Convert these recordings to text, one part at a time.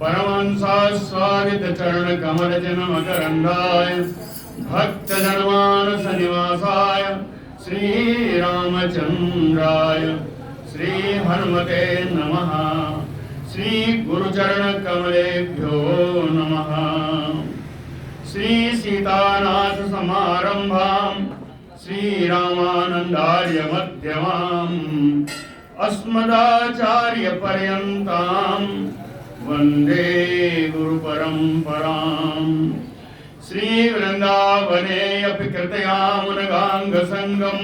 परमहंसास्वादित चरण कमल जन मकरंदाय भक्त जनमानस निवासाय श्री रामचंद्राय श्री हनुमते नमः। श्री गुरुचरण कमलेभ्यो नमः। श्री सीतानाथ समारंभां श्री रामानंदार्य मध्यमाम् अस्मदाचार्य पर्यन्तां वंदे गुरु परंपरां। श्री वृंदावने अपि कृतयामुनगांग संगम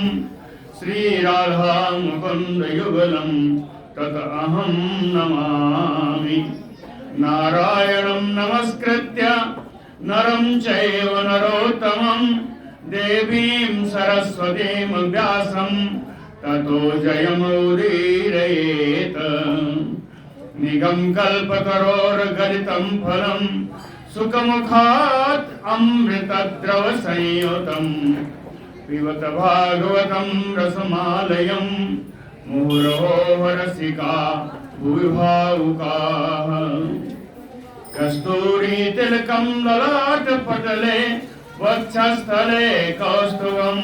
श्री राधा मुकुंद युगलम तत अहं नमामि। नारायणं नमस्कृत्य नरं चैव नरोत्तमं देवीं सरस्वतीं व्यासं ततो जयमुदीरयेत्। निगम कल्पतरोर्गलितं फलं सुखमुखात् अमृतद्रव संयुतं पिबत भागवतं रसमालयं मुहुरहो रसिका भुवि भावुकाः। कस्तूरी तिलकं ललाटपटले वक्षस्थले कौस्तुभं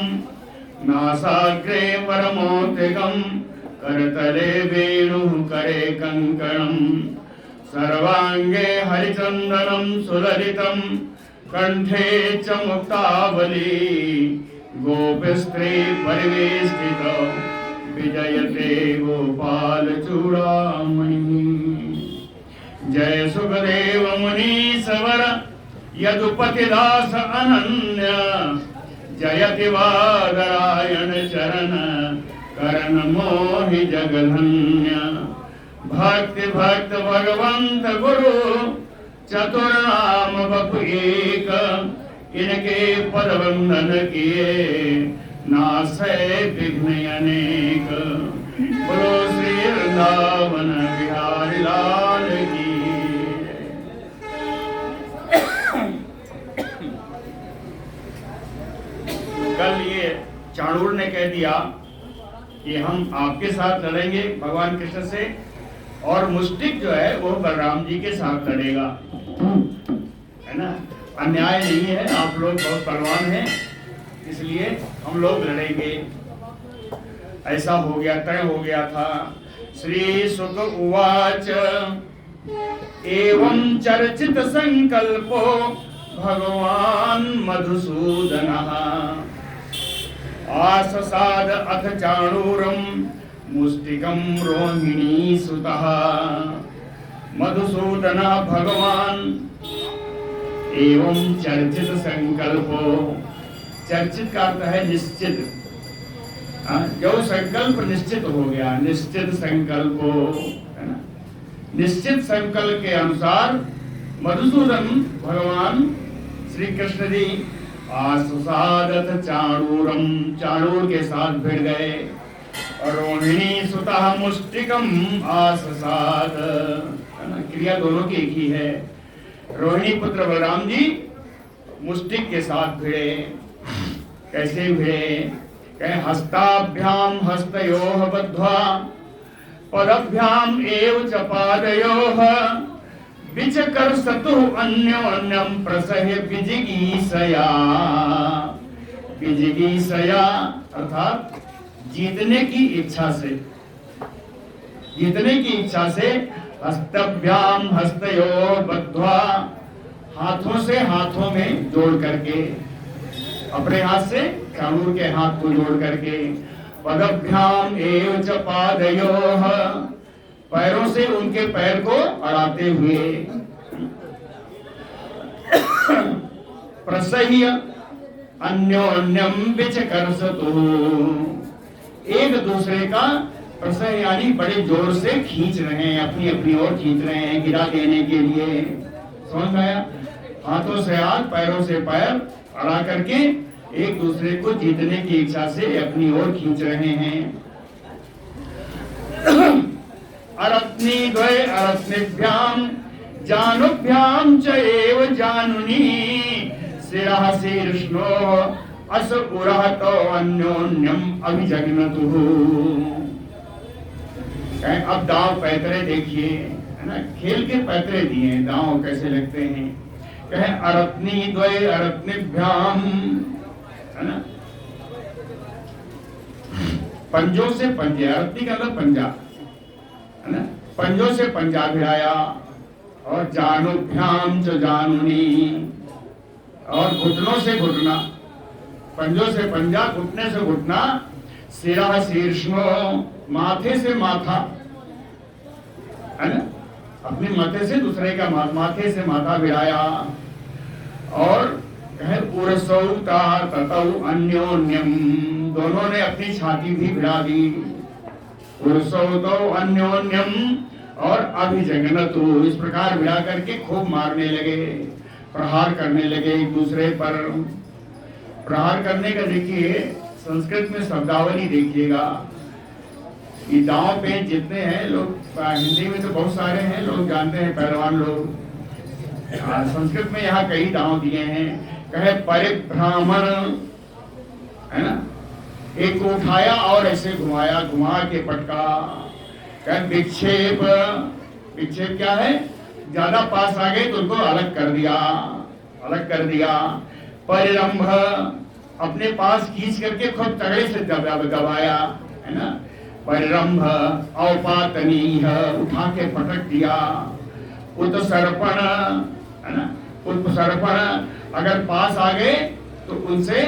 नासाग्रे परमोत्तिकं करतले वेणुः करे कंकणं सर्वांगे हरिचंदनं सुललितं कंठे च मुक्तावली गोपस्त्री परिवेष्टितो विजयते गोपाल चूड़ामणि। जय सुखदेव मुनीश्वर यदुपतिदास अनन्य जयति वादरायण चरण करण मोहि जगधन्य। भक्ति भक्त भगवंत गुरु चतुर्नाम बपु एक इनके पद वंदन किए नासै विघ्न अनेक। बोलो श्री वृंदावन बिहारी लाल की। कल ये चाणूर ने कह दिया कि हम आपके साथ लड़ेंगे भगवान कृष्ण से और मुष्टिक जो है वो बलराम जी के साथ लड़ेगा, है ना। अन्याय नहीं है, आप लोग बहुत बलवान हैं इसलिए हम लोग लड़ेंगे। ऐसा हो गया, तय हो गया था। श्री सुक उवाच एवं चर्चित संकल्पो भगवान मधुसूदनः आससाद अथ चाणूरं मुष्टिकं रोहिणी सुतः। मधुसूदन भगवान एवं चर्चित संकल्पो, चर्चित का अर्थ है निश्चित। जो संकल्प निश्चित हो गया, निश्चित संकल्पो, है ना। निश्चित संकल्प के अनुसार मधुसूदन भगवान श्री कृष्ण जी आससादत चाणूरम, चाणूर के साथ भिड़ गए। और रोहिणी सुतः मुष्टिकम आससाद, क्रिया दोनों की एक ही है। रोहिणी पुत्र बलराम जी मुष्टिक के साथ भिड़े। कैसे भिड़े? कहे हस्ताभ्याम हस्तयोः बद्ध्वा पदभ्याम एव च पादयोः विचकर्षतु अन्योन्यं प्रसह्य विजिगीषया। विजिगीषया अर्थात जीतने की इच्छा से, जीतने की इच्छा से हस्तभ्याम हस्तयोः बद्ध्वा, हाथों से हाथों में जोड़ करके, अपने हाथ से चाणूर के हाथ को जोड़ करके, पदभ्याम एव च पादयोः, पैरों से उनके पैर को अड़ाते हुए, प्रसह्य अन्योन्यम विचकर्षतु, एक दूसरे का प्रसह्य यानी बड़े जोर से खींच रहे हैं, अपनी अपनी ओर खींच रहे हैं गिरा देने के लिए। समझ में आया? हाथों से हाथ पैरों से पैर अड़ा करके एक दूसरे को जीतने की इच्छा से अपनी ओर खींच रहे हैं। अरत्नी द्वय अरत्निभ्याम जानुभ्याम च एव जानुनी शिरः शीर्ष्णो अस उरहतो अन्योन्यम अभिजग्नतुः। अब दाव पैतरे देखिए, है है ना, खेल के पैतरे दिए हैं, दांव कैसे लगते हैं। कहे अरत्नी द्वय अरत्निभ्याम, है ना, पंजों से पंजे, अरत्नी का मतलब पंजा, है ना, पंजों से पंजा भिड़ाया, और जानुभ्याम जो जानुनी, और घुटनों से घुटना, पंजों से पंजा, घुटने से घुटना, सिरा शीर्षो, माथे से माथा, है ना, अपने माथे से दूसरे का माथे से माथा भिड़ाया, और कहे उरसौता ततौ अन्योन्यम, दोनों ने अपनी छाती भी भिड़ा दी, उरसौतो अन्योन्यम, और अभिजगनतु, इस प्रकार भिड़ा करके खूब मारने लगे, प्रहार करने लगे एक दूसरे पर। प्रहार करने का देखिए संस्कृत में शब्दावली देखिएगा, ये दांव पे जितने हैं लोग, हिंदी में तो बहुत सारे हैं, लोग जानते हैं पहलवान लोग, संस्कृत में यहाँ कई दांव दिए हैं। कहे परिभ्रामण, है ना, एक को उठाया और ऐसे घुमाया, घुमा के पटका। कहे विक्षेप, विक्षेप क्या है, ज्यादा पास आ गए तो उनको अलग कर दिया, अलग कर दिया। परिरंभ, अपने पास खींच करके खूब तगड़े से दबाया, है ना, परिरंभ। औपातनीह, उठा के पटक दिया। उत्सर्पण, है ना, उत्सर्पण, अगर पास आ गए तो उनसे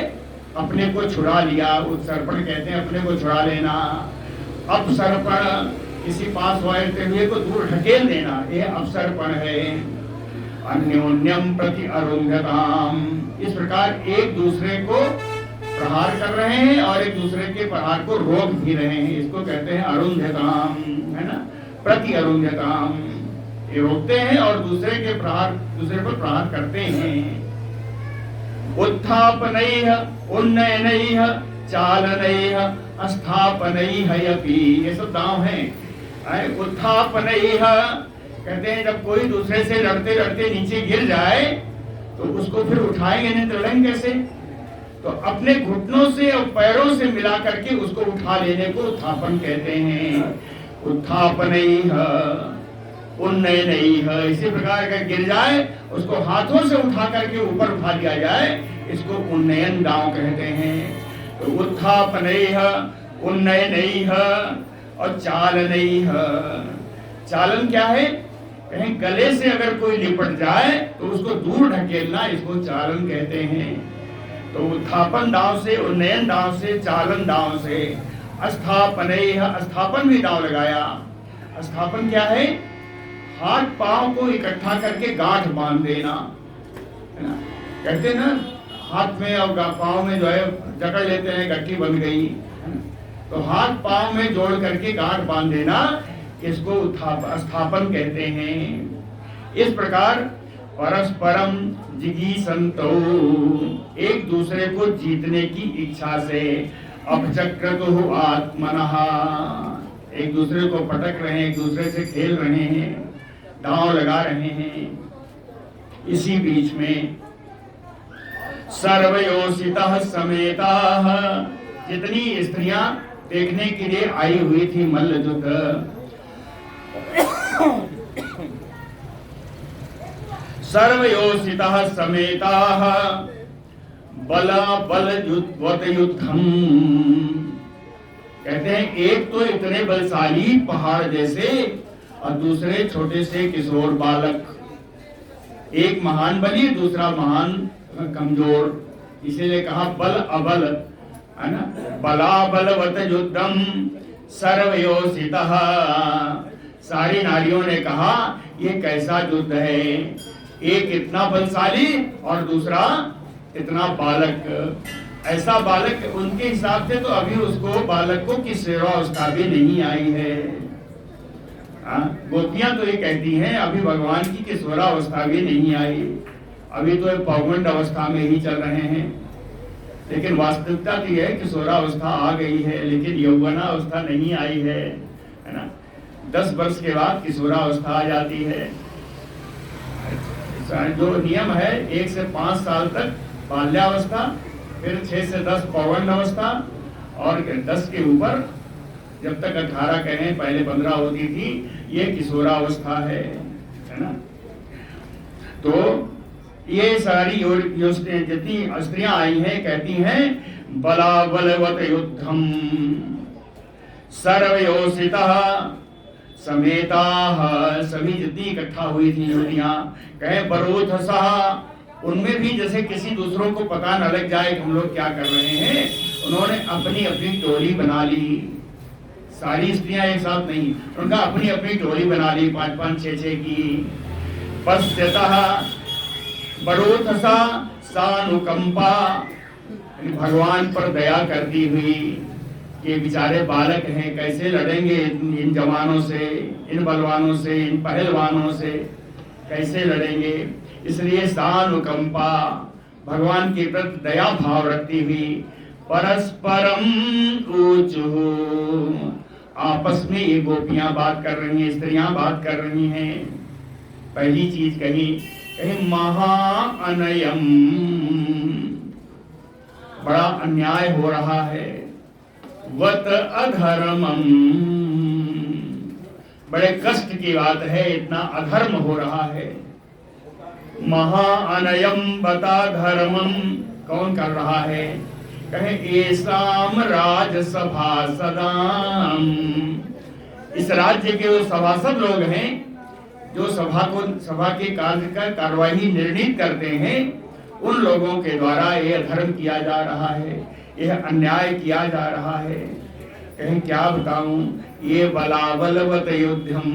अपने को छुड़ा लिया, उत्सर्पण कहते हैं अपने को छुड़ा लेना। अपसर्पण, किसी पास वाले हुए को दूर ढकेल देना, यह अपसर्पण है। अन्योन्यम प्रति अरुंधताम, इस प्रकार एक दूसरे को प्रहार कर रहे हैं और एक दूसरे के प्रहार को रोक भी रहे हैं, इसको कहते हैं अरुंधताम, है ना, प्रति अरुंधताम, ये रोकते हैं और दूसरे के प्रहार, दूसरे पर प्रहार करते हैं। उत्थापनैः उन्नयनैः चालनैः अस्थापनैः यपि, ये सब दांव हैं। उत्थापनैः कहते हैं जब कोई दूसरे से लड़ते लड़ते नीचे गिर जाए तो उसको फिर उठाएंगे नहीं तो लड़ेंगे कैसे, तो अपने घुटनों से और पैरों से मिला करके उसको उठा लेने को उत्थापन कहते हैं। उत्थापनैः उन्नयनैः, इसी प्रकार का गिर जाए उसको हाथों से उठा करके ऊपर उठा लिया जाए, इसको उन्नयन दांव कहते हैं। तो उत्थापनैः उन्नयनैः और चालनैः, चालन क्या है, कहीं गले से अगर कोई लिपट जाए तो उसको दूर ढकेलना, इसको चालन कहते हैं। तो उत्थापन दांव से, उन्नयन दांव से, चालन दांव से। अस्थापनैः, अस्थापन भी दांव लगाया। अस्थापन क्या है, हाथ पांव को इकट्ठा करके गांठ बांध देना, है ना, कहते हैं ना हाथ में और पांव में जो है जकड़ लेते हैं, गट्ठी बंध गई, है ना, तो हाथ पांव में जोड़ करके गांठ बांध देना, इसको अस्थापन कहते हैं। इस प्रकार परस्परम जिगीषन्तौ, एक दूसरे को जीतने की इच्छा से, अपचक्रतुः आत्मनः, एक दूसरे को पटक रहे हैं, एक दूसरे से खेल रहे हैं, दांव लगा रहे हैं। इसी बीच में सर्वयोषितः समेताः, जितनी स्त्रियां देखने के लिए आई हुई थी मल्ल युद्ध, सर्वयोषितः समेताः बला बल युद्धम, कहते हैं एक तो इतने बलशाली पहाड़ जैसे और दूसरे छोटे से किशोर बालक, एक महान बली दूसरा महान कमजोर, इसीलिए कहा बल अबल, है ना, बला बलवत युद्धम सर्वयोषितः। सारी नारियों ने कहा ये कैसा युद्ध है, एक इतना बलशाली और दूसरा इतना बालक। ऐसा बालक उनके हिसाब से तो अभी उसको बालक को की सेवा उसका भी नहीं आई है। गोपियां तो ये कहती हैं अभी भगवान की किशोरावस्था भी नहीं आई, अभी तो पौगंड अवस्था में ही चल रहे हैं। लेकिन वास्तविकता तो यह है किशोरावस्था आ गई है, लेकिन यौवनावस्था नहीं आई है ना। 10 वर्ष के बाद किशोरावस्था आ जाती है। जो नियम है 1 से 5 साल तक बाल्यावस्था, फिर 6 से 10 पौगंड अवस्था और 10 के ऊपर जब तक 18 कहें, पहले 15 होती थी, ये किशोरावस्था है ना। तो ये सारी जितनी स्त्रियां आई हैं कहती हैं बलाबलवत युद्धम सर्वयोषितः समेता, सभी जितनी इकट्ठा हुई थी युवतियां, कहे बरोधसः, उनमें भी जैसे किसी दूसरों को पता न लग जाए कि हम लोग क्या कर रहे हैं, उन्होंने अपनी अपनी टोली बना ली। सारी स्त्रियां एक साथ नहीं, उनका अपनी अपनी टोली बना ली, 5-5, 6-6 की। पश्यतः बरोधसा सानुकंपा, भगवान पर दया करती हुई कि बेचारे बालक हैं, कैसे लड़ेंगे इन जवानों से, इन बलवानों से, इन पहलवानों से कैसे लड़ेंगे, इसलिए सानुकंपा, भगवान के प्रति दया भाव रखती हुई परस्परम ऊचुः, आपस में ये गोपियां बात कर रही हैं, स्त्रियां बात कर रही हैं। पहली चीज कही महाअनयम, बड़ा अन्याय हो रहा है, वत अधर्मम, बड़े कष्ट की बात है, इतना अधर्म हो रहा है। महाअनयम बता धर्मम, कौन कर रहा है, कहे एसाम राजसभा सदाम, इस राज्य के वो सभासद लोग हैं जो सभा के कार्य का कार्यवाही निर्णित करते हैं, उन लोगों के द्वारा ये अधर्म किया जा रहा है, यह अन्याय किया जा रहा है। कहीं क्या बताऊं, ये बलाबलवत युद्धम,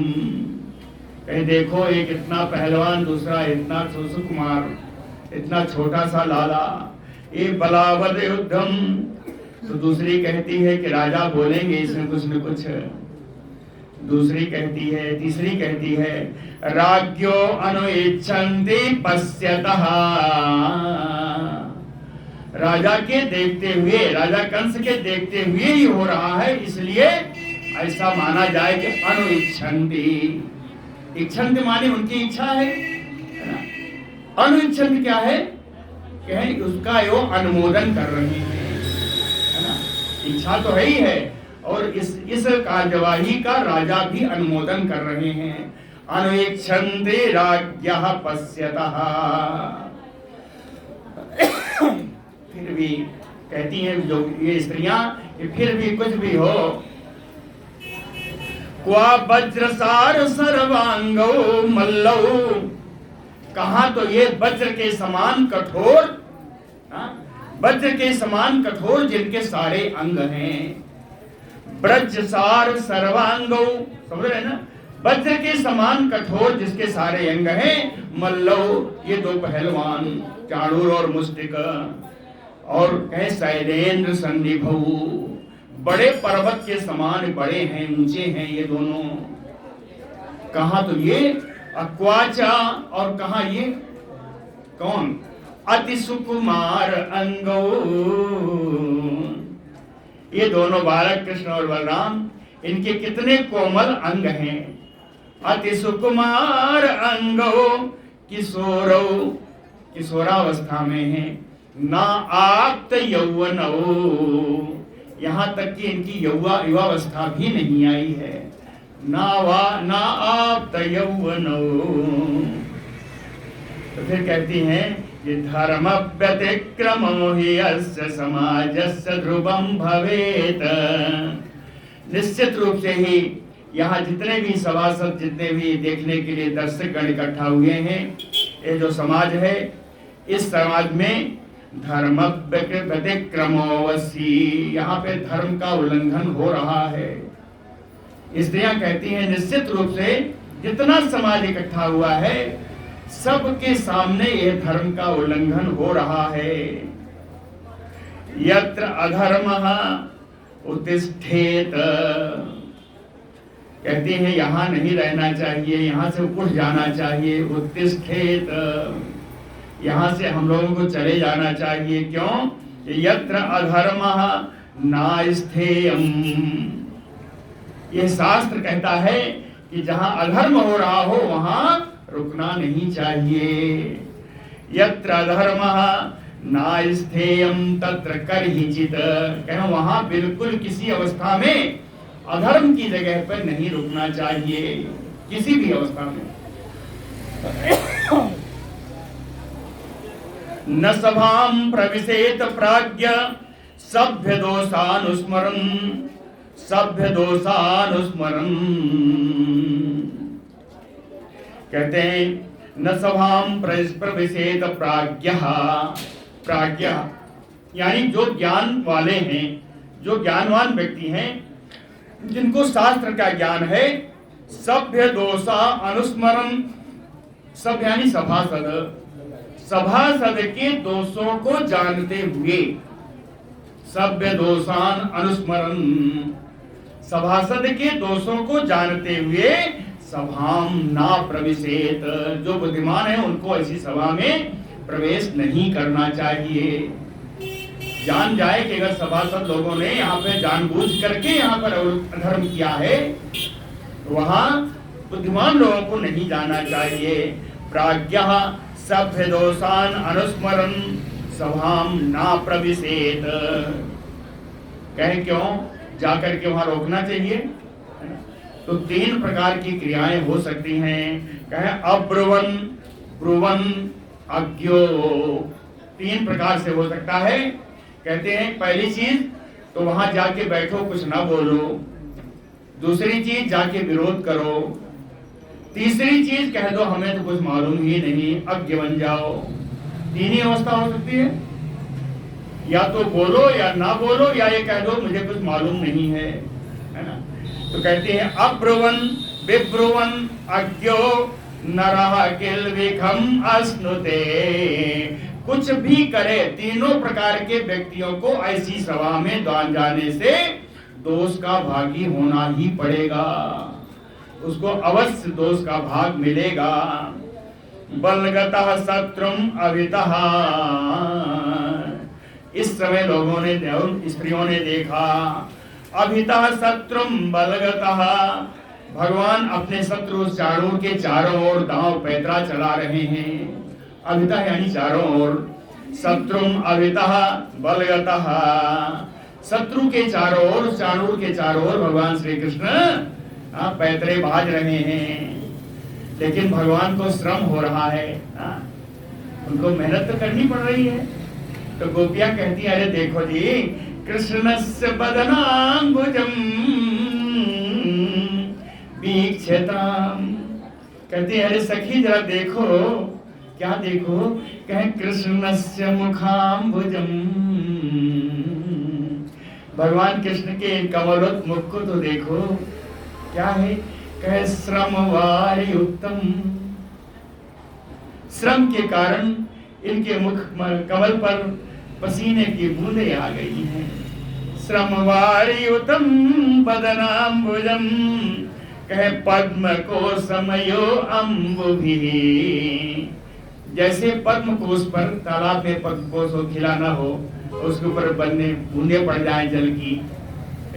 कहीं देखो एक इतना पहलवान, दूसरा इतना सुकुमार, इतना छोटा सा लाला, ये बलाबल युद्धम। तो दूसरी कहती है कि राजा बोलेंगे इसमें कुछ न कुछ, दूसरी कहती है, तीसरी कहती है राज्ञो अनुइच्छन्ति पश्यतः, राजा के देखते हुए, राजा कंस के देखते हुए ही हो रहा है, इसलिए ऐसा माना जाए कि अनुइच्छन्ति, इच्छन्ति माने उनकी इच्छा है ना, अनुइच्छन्ति क्या है, कहें उसका यो अनुमोदन कर रही है ना, इच्छा तो है ही है, और इस कार्यवाही का राजा भी अनुमोदन कर रहे हैं। अनुइच्छन्ति राज्ञः पश्यतः, फिर भी कहती हैं जो ये स्त्रियां कि फिर भी कुछ भी हो, क्वा वज्रसार सर्वांगो मल्लौ, कहा तो ये वज्र के समान कठोर, वज्र के समान कठोर जिनके सारे अंग हैं, ब्रजसार सर्वांगो, समझ रहे ना, वज्र के समान कठोर जिसके सारे अंग हैं, मल्लो, ये दो पहलवान चाणूर और मुष्टिक, और कहे शैलेंद्र संनिभौ, बड़े पर्वत के समान बड़े हैं, ऊंचे हैं ये दोनों। कहा तो ये अक्वाचा, और कहा ये कौन, अति सुकुमार अंगो, ये दोनों बालक कृष्ण और बलराम, इनके कितने कोमल अंग हैं। अति सुकुमार अंगो किशोरो, किशोरावस्था में है, ना आप्त यौवनो, यहाँ तक कि इनकी युवावस्था भी नहीं आई है, ना आप्त यौवनो। तो फिर कहती हैं कि धर्म व्यतिक्रमो हि अस्य समाजस्य ध्रुवं भवेत, निश्चित रूप से ही यहाँ जितने भी सभासद, जितने भी देखने के लिए दर्शक गण इकट्ठा हुए हैं, ये जो समाज है, इस समाज में धर्म व्यतिक्रमोऽस्ति, यहाँ पे धर्म का उल्लंघन हो रहा है। स्त्रियां कहती हैं निश्चित रूप से जितना समाज इकट्ठा हुआ है, सबके सामने यह धर्म का उल्लंघन हो रहा है। यत्र अधर्मः उत्तिष्ठेत, कहती हैं यहाँ नहीं रहना चाहिए, यहाँ से उठ जाना चाहिए। उत्तिष्ठेत, यहाँ से हम लोगों को चले जाना चाहिए। क्यों? यत्र अधर्मः नास्थेयम्, ये शास्त्र कहता है कि जहाँ अधर्म हो रहा हो वहाँ रुकना नहीं चाहिए। यत्र अधर्मः नास्थेयम् तत्र कर्हिचित्, कहें वहाँ बिल्कुल किसी अवस्था में अधर्म की जगह पर नहीं रुकना चाहिए किसी भी अवस्था में। न सभाम प्रविशेत प्राज्ञ सभ्य दोषानुस्मरन्, सभ्य दोषानुस्मरन्। कहते हैं न सभाम प्रविशेत प्राज्ञ, प्राज्ञ यानी जो ज्ञान वाले हैं, जो ज्ञानवान व्यक्ति हैं, जिनको शास्त्र का ज्ञान है, सभ्य दोषा अनुस्मरण, सभ्य यानी सभासद, सभासद के दोषों को जानते हुए, सभ्य दोषान अनुस्मरण, सभासद के दोषों को जानते हुए सभाम ना प्रविशेत, जो बुद्धिमान है उनको ऐसी सभा में प्रवेश नहीं करना चाहिए। जान जाए कि अगर सभासद लोगों ने यहाँ पे जानबूझ करके यहाँ पर अधर्म किया है, वहां बुद्धिमान लोगों को नहीं जाना चाहिए। प्राज्ञः सभ्य दोषान अनुस्मरण सभाम ना प्रविशेत। कहे क्यों जाकर के वहां रोकना चाहिए? तो 3 प्रकार की क्रियाएं हो सकती हैं। कहे अब्रुवन, ब्रुवन, अज्ञो, 3 प्रकार से हो सकता है। कहते हैं पहली चीज तो वहां जाके बैठो, कुछ ना बोलो। दूसरी चीज जाके विरोध करो। तीसरी चीज कह दो हमें तो कुछ मालूम ही नहीं, अज्ञ बन जाओ। 3 ही अवस्था हो सकती है, या तो बोलो या ना बोलो, या ये कह दो मुझे कुछ मालूम नहीं है ना। तो कहते हैं अब्रुवन, विब्रुवन, अज्ञो नरः किल्विखम अश्नुते। कुछ भी करे, तीनों प्रकार के व्यक्तियों को ऐसी सभा में जाने से दोष का भागी होना ही पड़ेगा, उसको अवश्य दोष का भाग मिलेगा। बलगतः शत्रुम अभितः, इस समय लोगों ने, स्त्रियों ने देखा, अभितः शत्रुम बलगतः, भगवान अपने शत्रु चाणूर के चारों ओर दांव पैतरा चला रहे हैं। अभितः यानी चारों ओर, शत्रुम अभितः बलगतः, शत्रु के चारों ओर, चाणूर के चारों ओर भगवान श्री कृष्ण पैतरे भाज रहे हैं। लेकिन भगवान को श्रम हो रहा है, उनको मेहनत तो करनी पड़ रही है। तो गोपियां कहती है अरे देखो जी, कृष्णस्य बदनाम्बुजं वीक्षताम्। कहती है अरे सखी जरा देखो, क्या देखो? कहे कृष्णस्य मुखाम्बुजं, भगवान कृष्ण के कमलोत् मुख को तो देखो, क्या है? कहे श्रमवारि उत्तम, श्रम के कारण इनके मुख कमल पर पसीने की बूंदें आ गई हैं। श्रमवारि उत्तम बदनाम्बुजं, कहे पद्म को समयो अम्बुभिः। जैसे पद्म कोश पर, तालाब में पद्म कोश हो, खिला ना हो, उसके ऊपर बूंदे पड़ जाए जल की,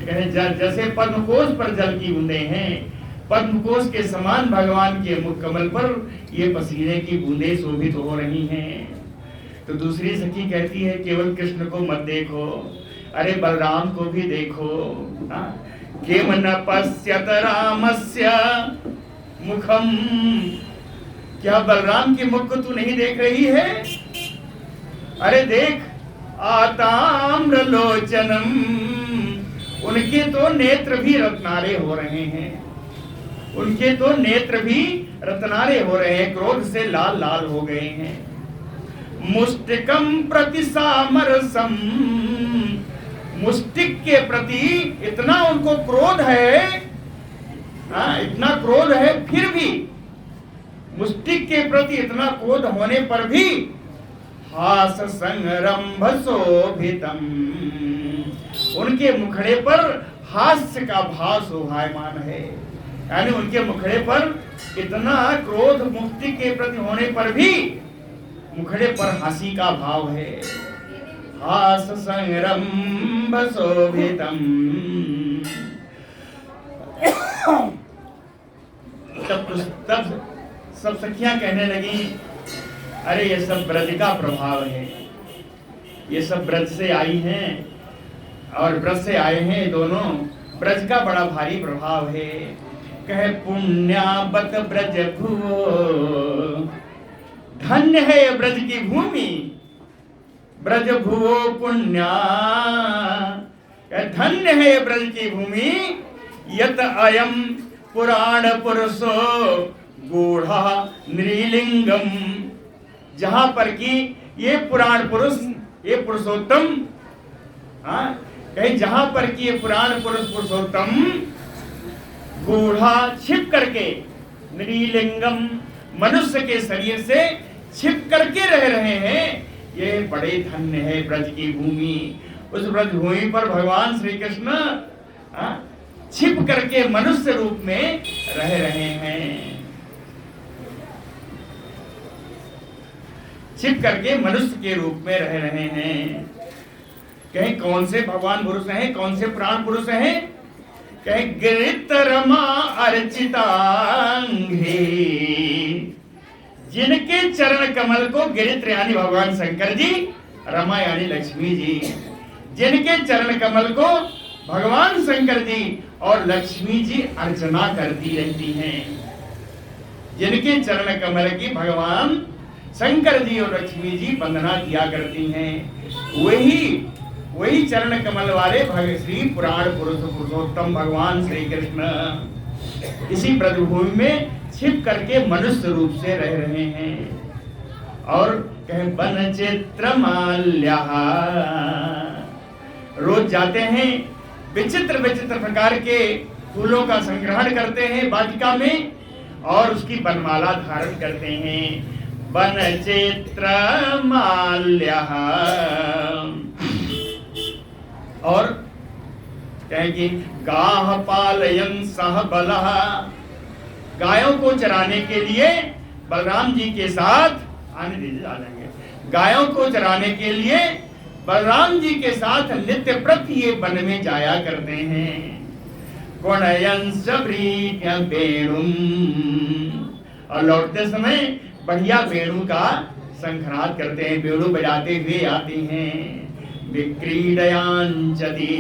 जैसे पद्म कोश पर जल की बूंदे हैं, पद्म कोश के समान भगवान के मुख कमल पर ये पसीने की बूंदें शोभित हो रही हैं। तो दूसरी सखी कहती है केवल कृष्ण को मत देखो, अरे बलराम को भी देखो। किम न पश्यत रामस्य मुखम, क्या बलराम के मुख को तू नहीं देख रही है? अरे देख, आताम्र लोचनम, उनके तो नेत्र भी रत्नारे हो रहे हैं, उनके तो नेत्र भी रत्नारे हो रहे हैं, क्रोध से लाल लाल हो गए हैं। मुष्टिकम प्रति सामरसम, मुष्टिक के प्रति इतना उनको क्रोध है, इतना क्रोध है, फिर भी मुष्टिक के प्रति इतना क्रोध होने पर भी हास संरंभ शोभितम, उनके मुखड़े पर हास्य का भाव शोभायमान है। यानी उनके मुखड़े पर इतना क्रोध मुक्ति के प्रति होने पर भी मुखड़े पर हंसी का भाव है। हास संरंभ शोभितम। तब सब सखियां कहने लगी अरे ये सब ब्रज का प्रभाव है, ये सब ब्रज से आई हैं और ब्रज से आए हैं दोनों, ब्रज का बड़ा भारी प्रभाव है। कहे पुण्यावत ब्रज भुवो, धन्य है ये ब्रज की भूमि, ब्रज भुवो पुण्या, धन्य है ये ब्रज की भूमि, यत अयम पुराण पुरुषो गूढ़ा नृलिंगम, जहां पर कि ये पुराण पुरुष, ये पुरुषोत्तम, कहीं जहां पर कि ये पुराण पुरुष पुरुषोत्तम गूढ़ा छिप करके, नृलिंगम मनुष्य के शरीर से छिप करके रह रहे हैं, ये बड़े धन्य है ब्रज की भूमि। उस ब्रज भूमि पर भगवान श्री कृष्ण छिप करके मनुष्य रूप में रह रहे हैं, छिप करके मनुष्य के रूप में रह रहे हैं। कहीं कौन से भगवान पुरुष हैं, कौन से प्राण पुरुष हैं? कहीं गिरित रमा अर्चितांघ्रि, जिनके चरण कमल को गिरित यानी भगवान शंकर जी, रमा यानी लक्ष्मी जी, जिनके चरण कमल को भगवान शंकर जी और लक्ष्मी जी अर्चना करती रहती हैं, जिनके चरण कमल की भगवान शंकर जी और लक्ष्मी जी वंदना किया करती हैं, वही चरण कमल वाले श्री पुराण पुरुष पुरुषोत्तम भगवान श्री कृष्ण इसी ब्रजभूमि में छिप करके मनुष्य रूप से रह रहे हैं। और कहे वन चित्र माल्या, रोज जाते हैं, विचित्र विचित्र प्रकार के फूलों का संग्रहण करते हैं वाटिका में, और उसकी वनमाला धारण करते हैं। वन चित्र माल्या, और कहेंगे गाह पालयन सह बलः, गायों को चराने के लिए बलराम जी के साथ, आने दीजिए आ जाएंगे, गायों को चराने के लिए बलराम जी के साथ नित्य प्रति ये वन में जाया करते हैं। गुणयन सबरीत्य वेणुम, और लौटते समय बढ़िया वेणु का शंखनाद करते हैं, वेणु बजाते हुए आते हैं। विक्रीडयांचति,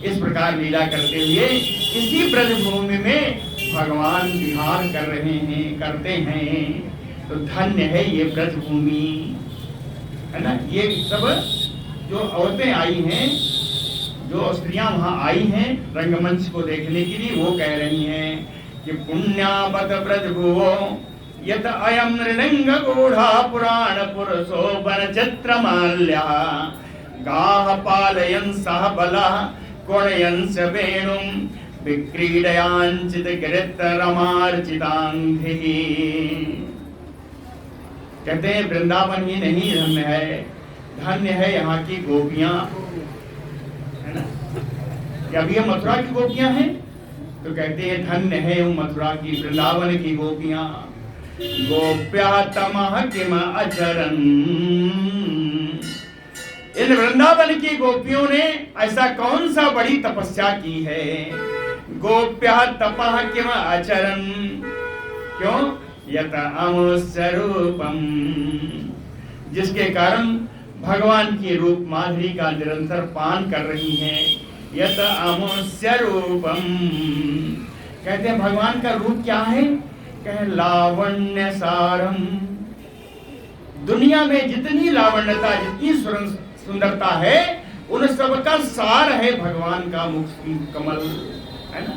इस प्रकार लीला करते हुए इसी ब्रजभूमि में भगवान विहार कर रहे हैं, करते हैं। तो धन्य है ये ब्रजभूमि, है ना। ये सब जो औरतें आई हैं, जो स्त्रियां वहां आई हैं रंगमंच को देखने के लिए, वो कह रही हैं कि पुण्यावत ब्रजभुवो यत अयम नृलिंग गूढ़ा पुराण पुरुषो वन चित्र माल्या, गाह पालयन सह बलः गुणयन स वेणुम विक्रीडयांचित गिरित रमार्चितांघ्रि। कहते हैं वृंदावन ही नहीं धन्य है, धन्य है यहाँ की गोपियां, है ना। जब ये मथुरा की गोपियां हैं तो कहते हैं धन्य है मथुरा की, वृंदावन की गोपियां। गोप्या तमः किम अचरन्, इन वृंदावन की गोपियों ने ऐसा कौन सा बड़ी तपस्या की है। गोप्या तपः किम अचरन्, क्यों? यत अमुष्य रूपम, जिसके कारण भगवान की रूप माधुरी का निरंतर पान कर रही हैं। यत अमुष्य रूपम, कहते हैं भगवान का रूप क्या है? कहे लावण्य सारम, दुनिया में जितनी लावण्यता, जितनी सुंदरता है, उन सब का सार है भगवान का मुख कमल, है ना।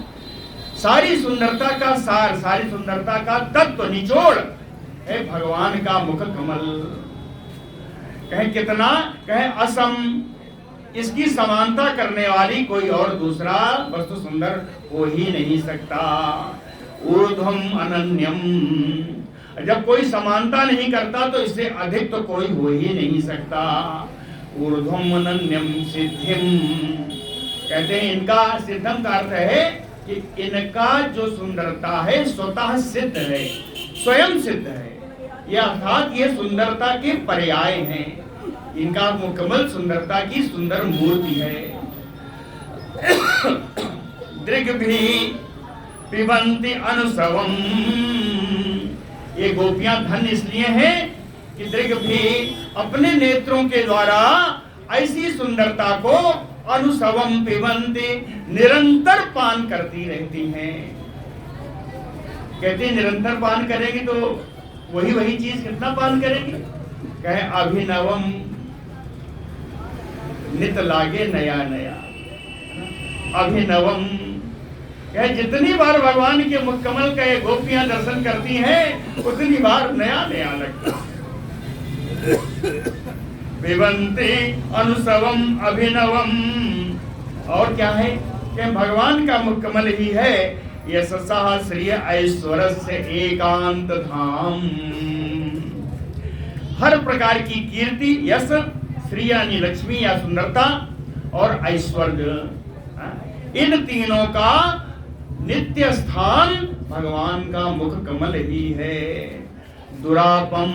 सारी सुंदरता का सार, सारी सुंदरता का तत्व निचोड़ है भगवान का मुख कमल। कहे कितना? कहे असम, इसकी समानता करने वाली कोई और दूसरा वस्तु सुंदर हो ही नहीं सकता। ऊर्ध्वम अनन्यम, जब कोई समानता नहीं करता तो इससे अधिक तो कोई हो ही नहीं सकता। ऊर्ध्वम अनन्यम सिद्धिम, कहते हैं इनका सिद्धम का अर्थ है कि इनका जो सुंदरता है स्वतः सिद्ध है, स्वयं सिद्ध है। यह अर्थात ये सुंदरता के पर्याय हैं, इनका मुकम्मल सुंदरता की सुंदर मूर्ति है। दृग भी पिबंति अनुसवम, ये गोपियां धन्य इसलिए हैं कि दृग भी अपने नेत्रों के द्वारा ऐसी सुंदरता को अनुसवम पिबन्ति, निरंतर पान करती रहती हैं। कहते हैं निरंतर पान करेंगे तो वही चीज कितना पान करेंगे? कहे अभिनवम, नित लागे नया नया। अभिनवम कहे जितनी बार भगवान के मुखकमल का ये गोपियां दर्शन करती हैं उतनी बार नया नया लगता है। पिबन्ति अनुसवम अभिनवम। और क्या है कि भगवान का मुखकमल ही है यशसा श्री ऐश्वर्य एकांत धाम। हर प्रकार की कीर्ति, यश, श्री यानी लक्ष्मी या सुंदरता, और ऐश्वर्य, इन तीनों का नित्य स्थान भगवान का मुख कमल ही है। दुरापम,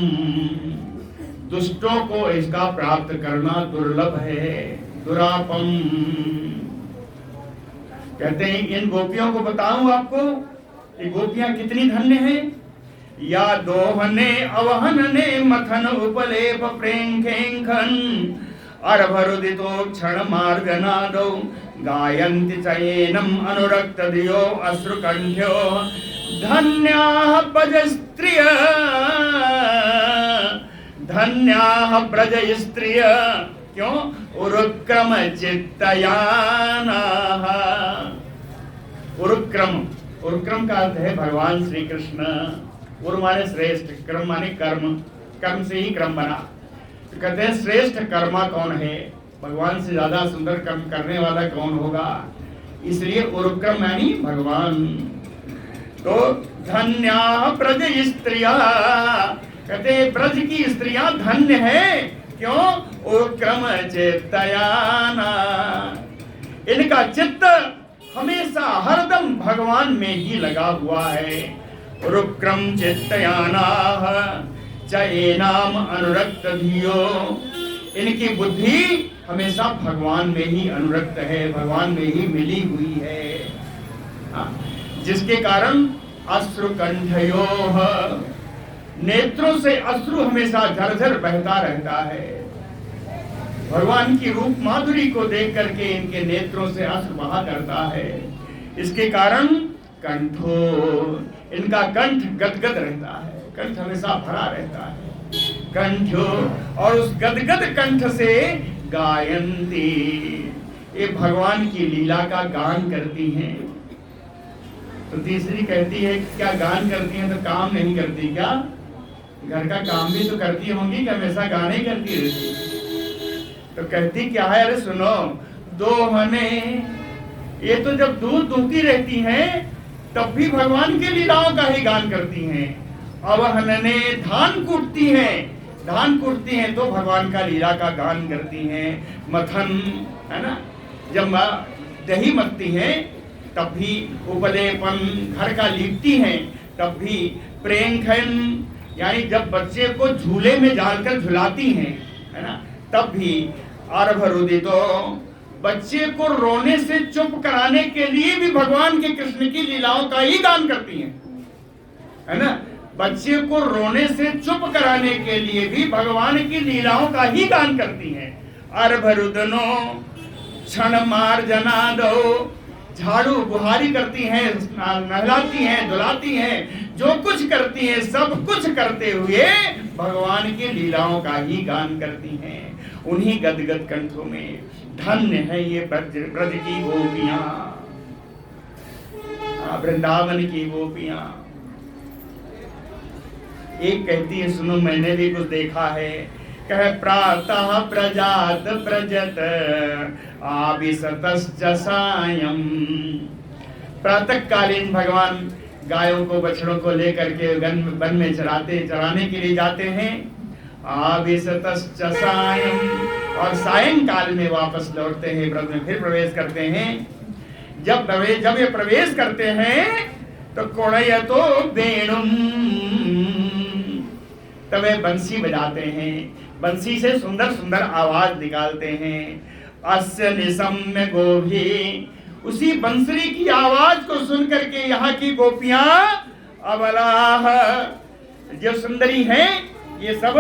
दुष्टों को इसका प्राप्त करना दुर्लभ है। दुरापम कहते हैं इन गोपियों को बताऊं आपको, ये गोपियां कितनी धन्य हैं। या दोहने अवहनने मथन उपलेप प्रेंखेंखन अर्भरुदितो क्षण मार्गनादो गायन्ति चयेनम अनुरक्त दियो अश्रुकंठ्यो धन्याः ब्रजस्त्रिय, धन्याः ब्रज स्त्रिय। क्यों? उरुक्रम चित्तयानाः। उरुक्रम, उरुक्रम का अर्थ है भगवान श्री कृष्ण। उर माने श्रेष्ठ, क्रम माने कर्म, कर्म से ही क्रम बना। तो कहते हैं श्रेष्ठ कर्मा कौन है? भगवान से ज्यादा सुंदर कर्म करने वाला कौन होगा? इसलिए उरुक्रम यानी भगवान। तो धन्या ब्रज स्त्रिया, कहते ब्रज की स्त्रियां धन्य है। क्यों? उरुक्रम चित्तयाना, इनका चित्त हमेशा हरदम भगवान में ही लगा हुआ है। उरुक्रम चित्तयानाः चयेनाम अनुरक्त धियो, इनकी बुद्धि हमेशा भगवान में ही अनुरक्त है, भगवान में ही मिली हुई है। जिसके कारण अश्रुकंठयोः, नेत्रों से अश्रु हमेशा झरझर बहता रहता है। भगवान की रूप माधुरी को देख करके इनके नेत्रों से अश्रु बहा करता है। इसके कारण कंठो, इनका कंठ गदगद रहता है, कंठ हमेशा भरा रहता है। कंठो, और उस गदगद कंठ से गायन्ति, ये भगवान की लीला का गान करती हैं। तो तीसरी कहती है क्या गान करती हैं तो काम नहीं करती क्या? घर का काम भी तो करती होंगी कि हमेशा गाने करती रहती? तो कहती क्या है? अरे सुनो, दोहने, ये तो जब दूध दूहती रहती हैं तब भी भगवान के लीलाओं का ही गान करती हैं। अवहनने, धान कूटती हैं, धान कूटती हैं तो भगवान का लीला का गान करती हैं। मथन, है ना, जब दही मथती हैं तब भी, उपलेपन, घर का लीपती हैं तब भी, प्रेंखन यानी जब बच्चे को झूले में डालकर झुलाती हैं, है ना, तब भी, अर्भरुदितो, बच्चे को रोने से चुप कराने के लिए भी भगवान के कृष्ण की लीलाओं का ही गान करती हैं, है ना। बच्चे को रोने से चुप कराने के लिए भी भगवान की लीलाओं का ही गान करती हैं। अर्भरुदनो क्षण मार्जना दो, झाड़ू बुहारी करती हैं, नहलाती हैं, धुलाती हैं, जो कुछ करती हैं सब कुछ करते हुए भगवान की लीलाओं का ही गान करती हैं। उन्हीं गदगद कंठों में धन्य है ये ब्रज की गोपियां, वृंदावन की गोपियां। एक कहती है, सुनो मैंने भी कुछ देखा है, कह प्रातः प्रजात प्रजत आविशतश्च सायं। प्रातः कालीन भगवान गायों को बछड़ों को लेकर के वन में चराने के लिए जाते हैं। आविशतश्च सायं, और सायंकाल में वापस लौटते हैं, व्रत में फिर प्रवेश करते हैं। जब ये प्रवेश करते हैं तो कोणयतो वेणुम, तब वे बंसी बजाते हैं, बंसी से सुंदर सुंदर आवाज निकालते हैं। अस्य निशम्य गोभी, उसी बंसरी की आवाज को सुन करके यहाँ की गोपियां अबलाह, जो सुंदरी हैं ये सब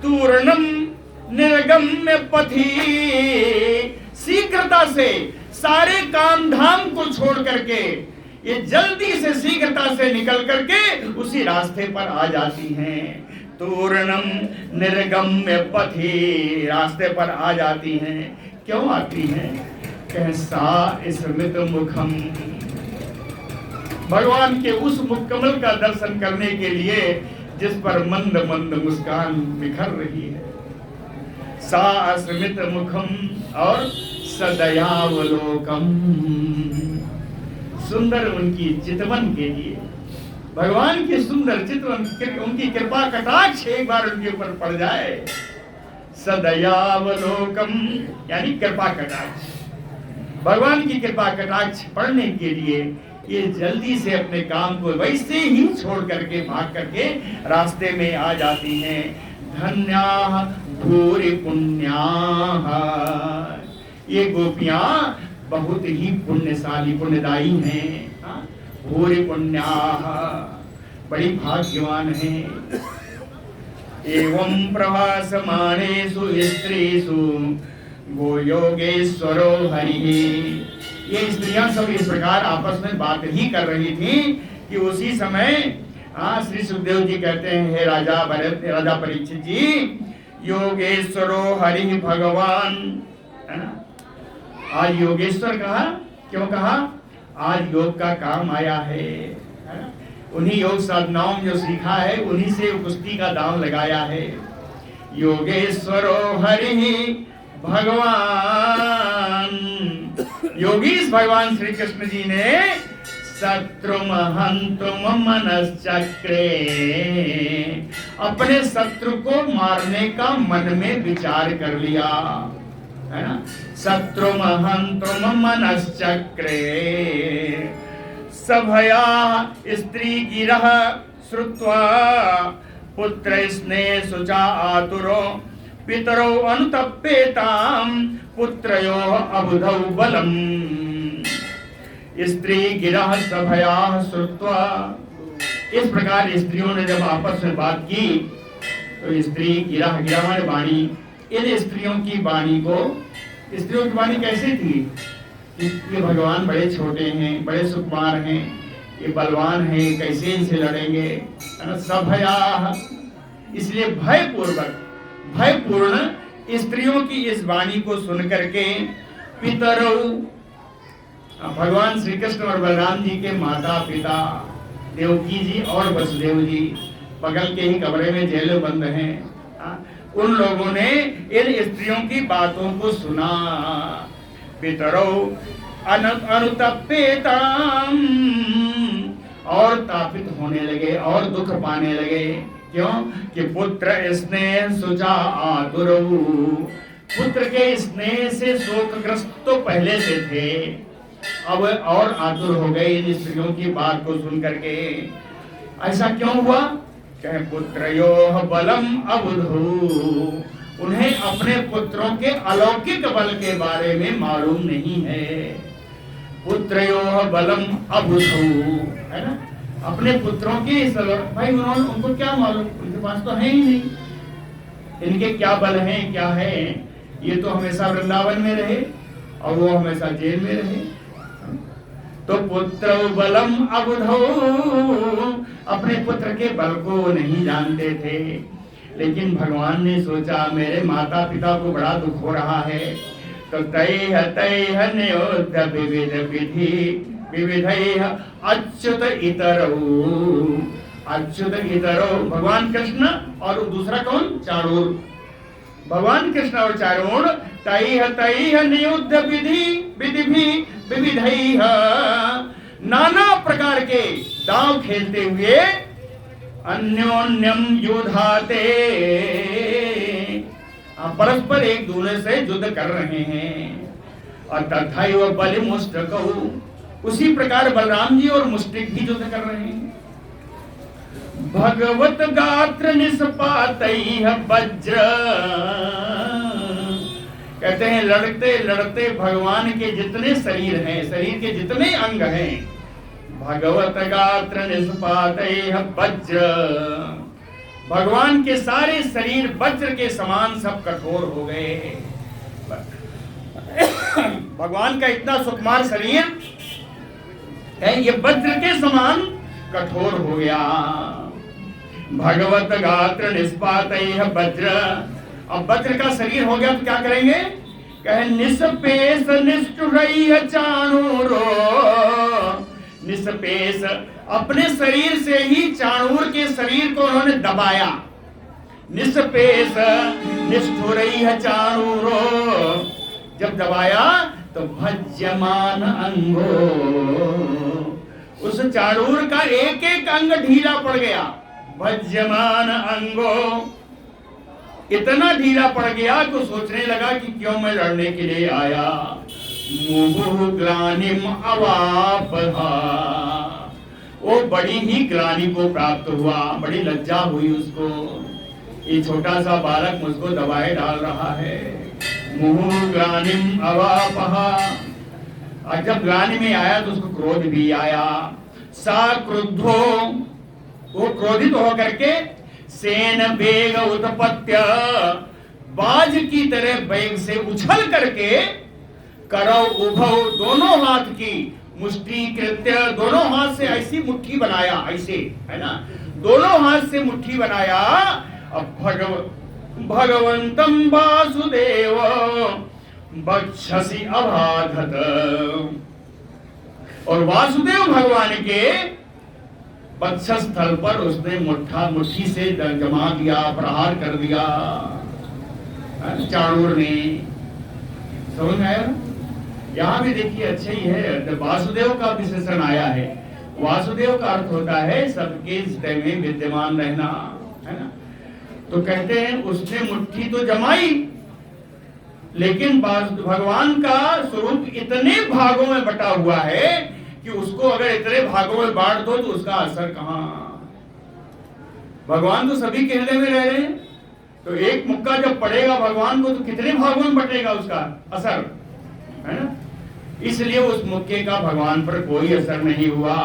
तूर्णम निर्गम्य पथि शीघ्रता से सारे काम धाम को छोड़ करके ये जल्दी से शीघ्रता से निकल करके उसी रास्ते पर आ जाती हैं। तूर्णम निर्गम्य पथि, रास्ते पर आ जाती हैं। क्यों आती हैं? कह सा स्मृत मुखम, भगवान के उस मुखकमल का दर्शन करने के लिए जिस पर मंद मंद मुस्कान बिखर रही है। सा स्मित मुखम और सदयावलोकम, सुंदर उनकी चितवन के लिए, भगवान की सुंदर चितवन, उनकी कृपा कटाक्ष एक बार उनके ऊपर पड़ जाए। सदयावलोकम यानी कृपा कटाक्ष, भगवान की कृपा कटाक्ष पढ़ने के लिए ये जल्दी से अपने काम को वैसे ही छोड़ करके भाग करके रास्ते में आ जाती हैं। धन्याः भूरि पुण्याः, ये गोपियां बहुत ही पुण्यशाली पुण्यदायी हैं। भूरि पुण्याः, बड़ी भाग्यवान हैं। एवं प्रभासमानेषु स्त्रीषु गो योगेश्वरो हरिः, ये स्त्रियां सब इस प्रकार आपस में बात ही कर रही थी कि उसी समय श्री सुखदेव जी कहते हैं, हे राजा भरत, राजा परीक्षित जी, योगेश्वरो हरि भगवान, है ना। आज योगेश्वर कहा, क्यों कहा? आज योग का काम आया है ना? उन्हीं योग साधनाओं जो सीखा है उन्हीं से कुश्ती का दांव लगाया है। योगेश्वरो हरि भगवान, योगीश भगवान श्री कृष्ण जी ने शत्रुम हन्तुम मनश्चक्रे, अपने शत्रु को मारने का मन में विचार कर लिया, है ना। शत्रुम हन्तुम मनश्चक्रे सभया स्त्री गिरः श्रुत्वा पुत्र स्नेह सुचा आतुरो पितरो अनुतप्येताम पुत्रयो अबुधौ बलम। स्त्री गिरः सभया श्रुत्वा, इस प्रकार स्त्रियों ने जब आपस में बात की तो स्त्री गिरह, गिरह माने वाणी, इन स्त्रियों की वाणी को, स्त्रियों की वाणी कैसी थी? ये भगवान बड़े छोटे हैं, बड़े सुकुमार हैं, ये बलवान हैं, कैसे इनसे लड़ेंगे? सभया, इसलिए भयपूर्वक, भयपूर्ण स्त्रियों की इस वाणी को सुन करके पितरौ, भगवान श्री कृष्ण और बलराम जी के माता पिता देवकी जी और वसुदेव जी बगल के ही कमरे में जेल बंद हैं। उन लोगों ने इन स्त्रियों की बातों को सुना। पितरौ अनुतप्येताम, और तापित होने लगे और दुख पाने लगे। क्यों? कि पुत्र स्नेह सुचा आतुरौ, पुत्र के स्नेह से शोकग्रस्त तो पहले से थे, अब और आतुर हो गए इन स्त्रियों की बात को सुन करके। ऐसा क्यों हुआ? कहे पुत्रयोः बलम अबुधौ, उन्हें अपने पुत्रों के अलौकिक बल के बारे में मालूम नहीं है। पुत्रयोः बलम अबुधौ, है ना, अपने पुत्रों के इस भाई उनको क्या मालूम, उनके पास तो है ही नहीं, इनके क्या बल हैं क्या है। ये तो हमेशा वृंदावन में रहे और वो हमेशा जेल में रहे। तो पुत्र बलम अबुधौ, अपने पुत्र के बल को नहीं जानते थे। लेकिन भगवान ने सोचा मेरे माता पिता को बड़ा दुख हो रहा है, तो तैह तैह न्योद्य विविध विधि विविधैः अच्युत इतरौ, अच्युत इतरौ भगवान कृष्ण और दूसरा कौन? चारूर। भगवान कृष्ण और चारूर तैह तैह नियुद्ध विधि विधि विविधैः, नाना प्रकार के दांव खेलते हुए अन्योन्यम युधाते, परस्पर एक दूसरे से युद्ध कर रहे हैं। और तथैव बलिमुष्टकौ, उसी प्रकार बलराम जी और मुष्टिक भी युद्ध कर रहे हैं। भगवत गात्र निष्पातैः वज्र, कहते हैं लड़ते लड़ते भगवान के जितने शरीर हैं, शरीर के जितने अंग हैं, भगवत गात्र निष्पातैः वज्र, भगवान के सारे शरीर वज्र के समान सब कठोर हो गए। भगवान का इतना सुकुमार शरीर है, ये वज्र के समान कठोर हो गया। भगवत गात्र निष्पात वज्र, अब वज्र का शरीर हो गया तो क्या करेंगे? कहे निष्पेश निष्ठुर चाणूरो, निष्पेश अपने शरीर से ही चाणूर के शरीर को उन्होंने दबाया। निष्पेश निष्ठुर चाणूरो, जब दबाया तो भज्यमान अंगो, उस चाणूर का एक एक अंग ढीला पड़ गया। भज्यमान अंगो, इतना ढीला पड़ गया तो सोचने लगा कि क्यों मैं लड़ने के लिए आया। मुहुः ग्लानिम अवापहा, वो बड़ी ही ग्लानि को प्राप्त हुआ, बड़ी लज्जा हुई उसको। ये छोटा सा बालक मुझको दबाए डाल रहा है। मुहुः ग्लानिम अवापहा, और जब ग्लानि में आया तो उसको क्रोध भी आया। सा क्रुद्धो, वो क्रोधित होकर के सेन वेग उत्पत्य, बाज की तरह वेग से उछल करके करौ उभौ, दोनों हाथ की मुष्टि कृत्य, दोनों हाथ से ऐसी मुट्ठी बनाया, ऐसे है ना, दोनों हाथ से मुट्ठी बनाया। अब भगवंतम वासुदेव बक्षसी अबाधत, और वासुदेव भगवान के वक्षस्थल पर उसने मुट्ठी से जमा दिया, प्रहार कर दिया चाणूर ने। समझ में आया? यहाँ भी देखिए अच्छे ही है, वासुदेव का विशेषण आया है। वासुदेव का अर्थ होता है सबके हृदय में विद्यमान रहना, है ना। तो कहते हैं उसने मुट्ठी तो जमाई, लेकिन भगवान का स्वरूप इतने भागों में बटा हुआ है कि उसको अगर इतने भागों में बांट दो तो उसका असर कहां। भगवान तो सभी के हृदय में रह रहे हैं, तो एक मुक्का जब पड़ेगा भगवान को तो कितने भागों में बटेगा उसका असर, है ना। इसलिए उस मुक्के का भगवान पर कोई असर नहीं हुआ।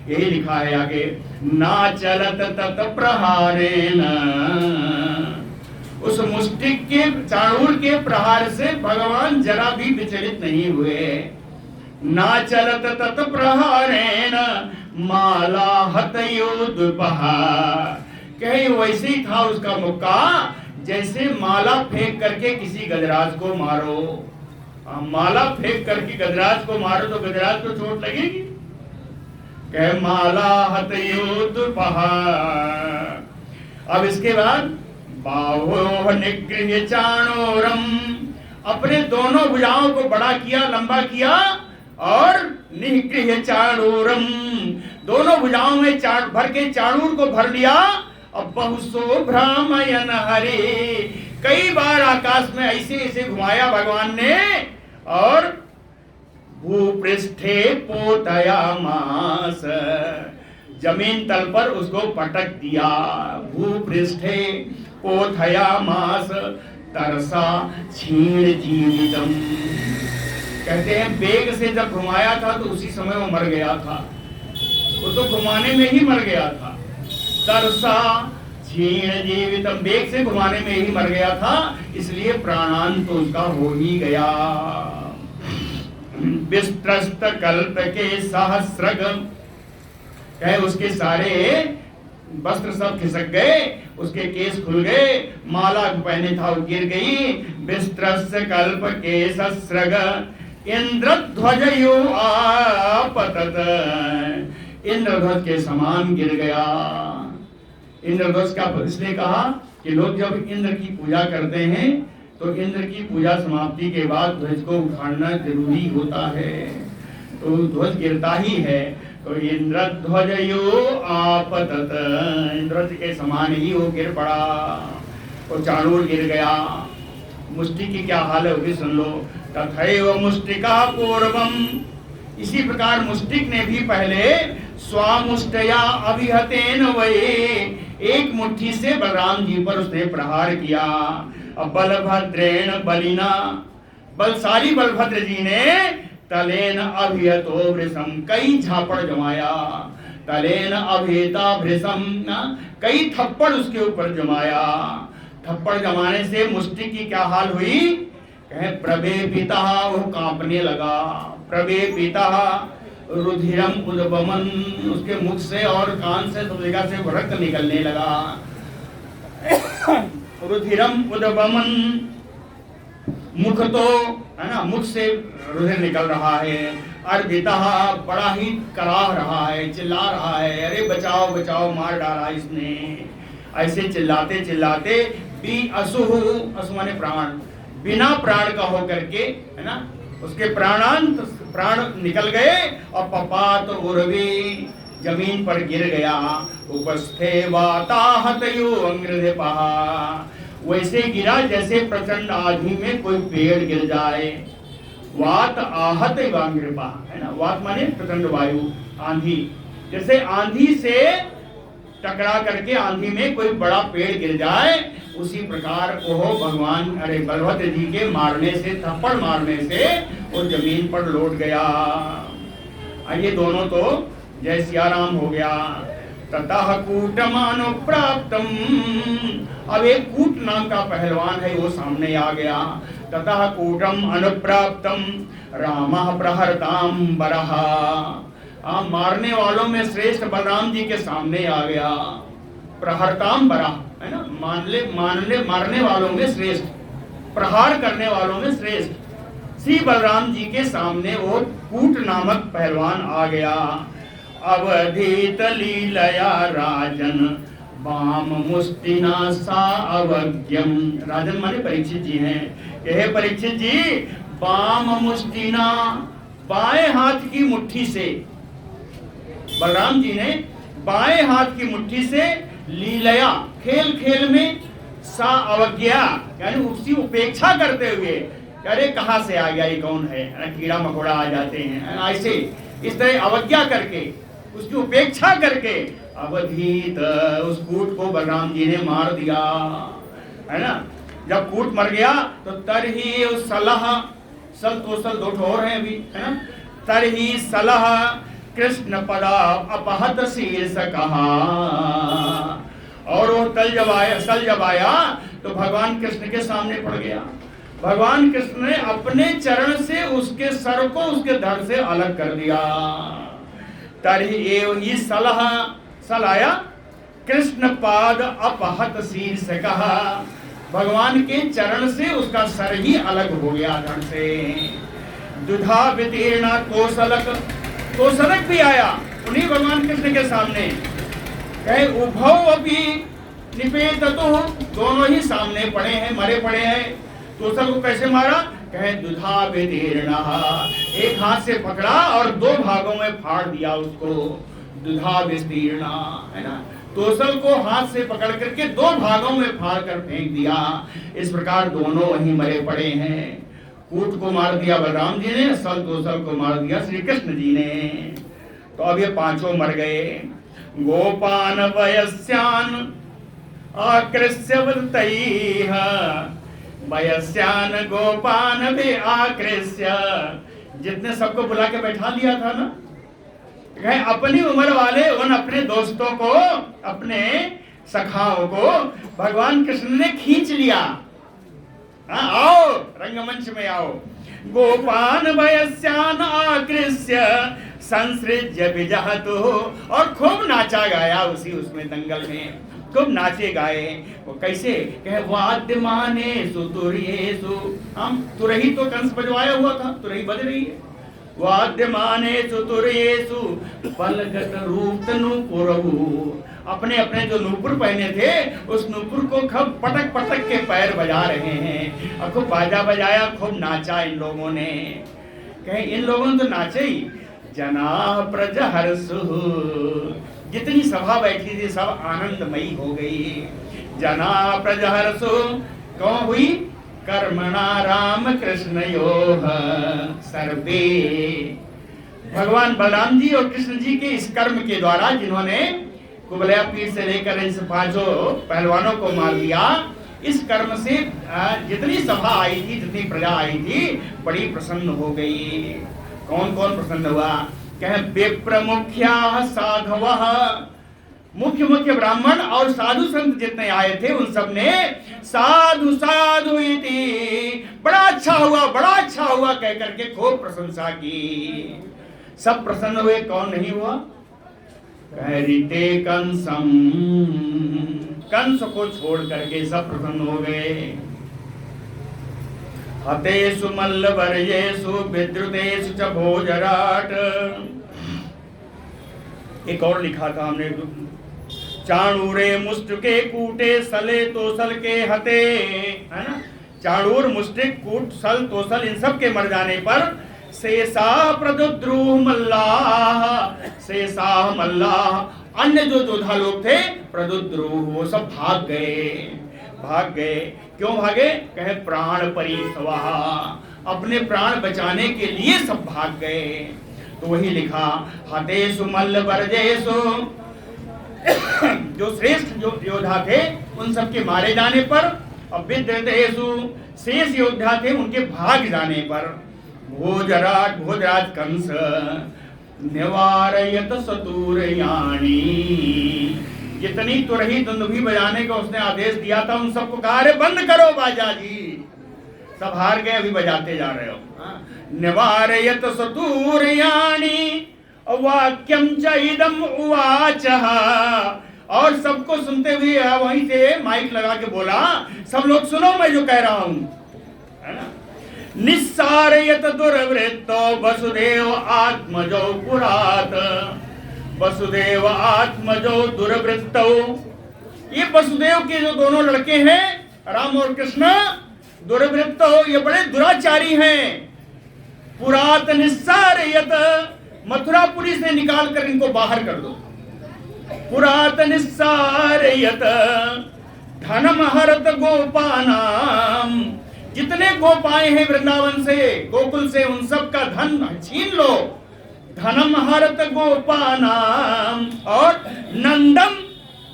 यही लिखा है आगे, ना चलत तत प्रहारेण, उस मुष्टिक के चाणूर के प्रहार से भगवान जरा भी विचलित नहीं हुए। ना चलत तत प्रहारेण माला हतयोद्पहा, कहीं वैसे ही था उसका मुक्का जैसे माला फेंक करके किसी गजराज को मारो। माला फेंक करके गजराज को मारो तो गजराज को चोट लगेगी। कहे माला हतयोद्पहा। अब इसके बाद बाहो निगृह्य चाणूरम, अपने दोनों भुजाओं को बड़ा किया, लंबा किया, और निगृह्य चाणूरम, दोनों भुजाओं में भर के चाणूर को भर लिया। अब बहुसो भ्रामयन हरे, कई बार आकाश में ऐसे ऐसे घुमाया भगवान ने, और भूपृष्ठे पोतयामास, जमीन तल पर उसको पटक दिया। भूपृष्ठे पोतयामास तरसा क्षीण जीवितम, कहते हैं वेग से जब घुमाया था तो उसी समय वो मर गया था, वो तो घुमाने में ही मर गया था। तरसा क्षीण जीवितम, वेग से घुमाने में ही मर गया था, इसलिए प्राणांत तो उसका हो ही गया। विस्त्रस्त कल्प के सहस्रग, कहे उसके सारे वस्त्र सब खिसक गए, उसके केस खुल गए, माला पहने था वो गिर गई। विस्त्रस्त कल्प के सहस्रग इंद्रध्वजयो आपतत, इंद्रध्वज के समान गिर गया। इंद्रध्वज का इसलिए कहा कि लोग जब इंद्र की पूजा करते हैं तो इंद्र की पूजा समाप्ति के बाद ध्वज को उखाड़ना जरूरी होता है, तो ध्वज गिरता ही है। तो इंद्रध्वजयो आपतत, इंद्रध्वज के समान ही वो गिर पड़ा, वो चाणूर गिर गया। मुष्टि की क्या हाल है वो भी सुन लो। तथैव मुष्टिका पूर्वम, इसी प्रकार मुष्टिक ने भी पहले स्वामुष्टया अभिहतेन वये, एक मुट्ठी से बलराम जी पर उसने प्रहार किया। अब बलभद्रेण बलिना, बलशाली बलभद्र जी ने तलेन अभिहतो वृषम, कई झापड़ जमाया। तलेन अभिहता वृषम, कई थप्पड़ उसके ऊपर जमाया। थप्पड़ जमाने से मुष्टि की क्या हाल हुई? कहे प्रवेपिता, वो कांपने लगा। प्रवेपिता रुधिरम उद्गमन, उसके मुख से और कान से सब जगह से रक्त निकलने लगा। रुधिरम उद्गमन, मुख तो है ना, मुख से रुधिर निकल रहा है। अर्भिता, बड़ा ही कराह रहा है, चिल्ला रहा है, अरे बचाओ बचाओ, मार डाला इसने। ऐसे चिल्लाते चिल्लाते बी असुह, असु माने प्राण, बिना प्राण का होकर के, है ना, उसके प्राण निकल गए और पपात उर्वी, जमीन पर गिर गया। उपस्थे वाताहतयो अंग्रधिपा, वैसे गिरा जैसे प्रचंड आंधी में कोई पेड़ गिर जाए। वात आहत वांग्रपा, है ना, वात माने प्रचंड वायु, आंधी, जैसे आंधी से टकरा करके आंधी में कोई बड़ा पेड़ गिर जाए, उसी प्रकार को भगवान अरे बलभद्र जी के मारने से, थप्पड़ मारने से वो जमीन पर लौट गया। ये दोनों तो जय सियाराम हो गया। ततः कूटमानो प्राप्तम, अब एक कूट नाम का पहलवान है वो सामने आ गया। ततः कूटम अनुप्राप्तम रामः प्रहरताम बरहा, मारने वालों में श्रेष्ठ बलराम जी के सामने आ गया। प्रहरताम बरा, है ना, मारने वालों में श्रेष्ठ, प्रहार करने वालों में श्रेष्ठ श्री बलराम जी के सामने वो कूट नामक पहलवान आ गया। अवधीत लीलया राजन वाम मुष्टिना सा अवज्ञम, राजन माने परीक्षित जी हैं। यह परीक्षित जी, वाम मुष्टिना, बाएं हाथ की मुट्ठी से, बलराम जी ने बाएं हाथ की मुट्ठी से लीलया, खेल खेल में, सा अवज्ञा यानी उसकी उपेक्षा करते हुए, अरे कहां से आ गया, ये कौन है, कीड़ा मकोड़ा आ जाते हैं, ऐसे इस तरह अवज्ञा करके, उसकी उपेक्षा करके अवधीत, उस कूट को बलराम जी ने मार दिया, है ना। जब कूट मर गया तो तरही सलह, सल तो सल दो ठोर हैं अभी, है ना। तरही सलह कृष्ण पदा अपहत शीर्ष कहा, और वो सल जब आया तो भगवान कृष्ण के सामने पड़ गया। भगवान कृष्ण ने अपने चरण से उसके सर को उसके धड़ से अलग कर दिया। तरही एव ही सलह, सल आया, कृष्ण पाद अपहत शीर्ष कहा, भगवान के चरण से उसका सर ही अलग हो गया धड़ से। दुधा वितीर्णा कोसलक भी आया उन्हीं भगवान कृष्ण के सामने, कहे उभौ अभी निपेत, तो दोनों ही सामने पड़े हैं, मरे पड़े हैं। कोसल को कैसे मारा, कहे दुधा वितीर्णा, एक हाथ से पकड़ा और दो भागों में फाड़ दिया उसको, दुधा विस्तीर्णा, है ना। तोसल को हाथ से पकड़ करके दो भागों में फाड़ कर फेंक दिया। इस प्रकार दोनों वहीं मरे पड़े हैं। कूट को मार दिया बलराम जी ने, सल तोसल को मार दिया श्री कृष्ण जी ने। तो अब ये पांचों मर गए। गोपान वयस्यान आकृष्य वृतैः, वयस्यान गोपान भी आकृष्य, जितने सबको बुला के बैठा दिया था ना, अपनी उम्र वाले उन अपने दोस्तों को, अपने सखाओं को भगवान कृष्ण ने खींच लिया। आओ रंगमंच में आओ। गोपान वयस्यान आकृष्य संसृज्य विजहतु, और खूब नाचा गाया उसी उसमें दंगल में, खूब नाचे गाए। वो कैसे, कहे वाद्यमानेषु तुर्येषु, हम तुरही तो कंस बजवाया हुआ था, तुरही बज रही है। वाद्यमानेषु तुर्येषु पलगत रूप नूपुरहु, अपने अपने जो नूपुर पहने थे उस नूपुर को खूब पटक पटक के पैर बजा रहे हैं, और खूब बाजा बजाया, खूब नाचा इन लोगों ने। कहे इन लोगों ने तो नाचे ही। जना प्रजहर्षु, जितनी सभा बैठी थी सब आनंदमयी हो गई। जना प्रजहर्षु कौन हुई, कर्मणा राम कृष्णयोः सर्वे, भगवान बलराम जी और कृष्ण जी के इस कर्म के द्वारा, जिन्होंने कुबलया पीठ से लेकर इन पांचों पहलवानों को मार दिया, इस कर्म से जितनी सभा आई थी, जितनी प्रजा आई थी, बड़ी प्रसन्न हो गई। कौन कौन प्रसन्न हुआ, कहे विप्र मुख्या साधवः, मुख्य मुख्य ब्राह्मण और साधु संत जितने आए थे उन सब ने साधु साधु इति, बड़ा अच्छा हुआ कह करके खूब प्रशंसा की। सब प्रसन्न हुए, कौन नहीं हुआ? कहते कंसम, कंस को छोड़ करके सब प्रसन्न हो गए। हतेषु मल्लवर्येषु विद्रुतेषु च भोजराट। एक और लिखा था हमने, चाणूरे मुष्टिके कूटे सले तोसल के हते, है ना? चाणूर, मुष्टिक, कूट, सल, तोसल, इन सब के मर जाने पर शेषा प्रद्रुह मल्लाह, शेषा मल्लाह, अन्य जो योद्धा लोग थे प्रद्रुह, वो सब भाग गए। क्यों भागे? कहे प्राण परिसवा, अपने प्राण बचाने के लिए सब भाग गए। तो वही लिखा, हतेषु मल्लवर्जेषु, जो श्रेष्ठ जो योद्धा थे उन सब के मारे जाने पर, और विद्रुतेषु, शेष योद्धा थे उनके भाग जाने पर, भोजराज कंस निवारयत सतुरयाणी, जितनी तुरही दुंदुभी बजाने का उसने आदेश दिया था उन सबको कहा, अरे बंद करो बाजा जी, सब हार गए, अभी बजाते जा रहे हो। निवारयत सतुरयाणी वाक्यम च इदम उवाच, और सबको सुनते हुए वहीं से माइक लगा के बोला, सब लोग सुनो मैं जो कह रहा हूं, है ना? निस्सारयत दुर्वृत्तो वसुदेव आत्मजो पुरात, वसुदेव आत्मजो दुर्वृत्तो, ये वसुदेव के जो दोनों लड़के हैं राम और कृष्ण, दुर्वृत्तो, ये बड़े दुराचारी हैं। पुरात निस्सारयत, मथुरापुरी से निकाल कर इनको बाहर कर दो। पुरात निस्सारयत धनम हरत गोपानाम, जितने गोपाएं हैं वृंदावन से, गोकुल से, उन सब का धन छीन लो। धनम हरत गोपानाम, और नंदम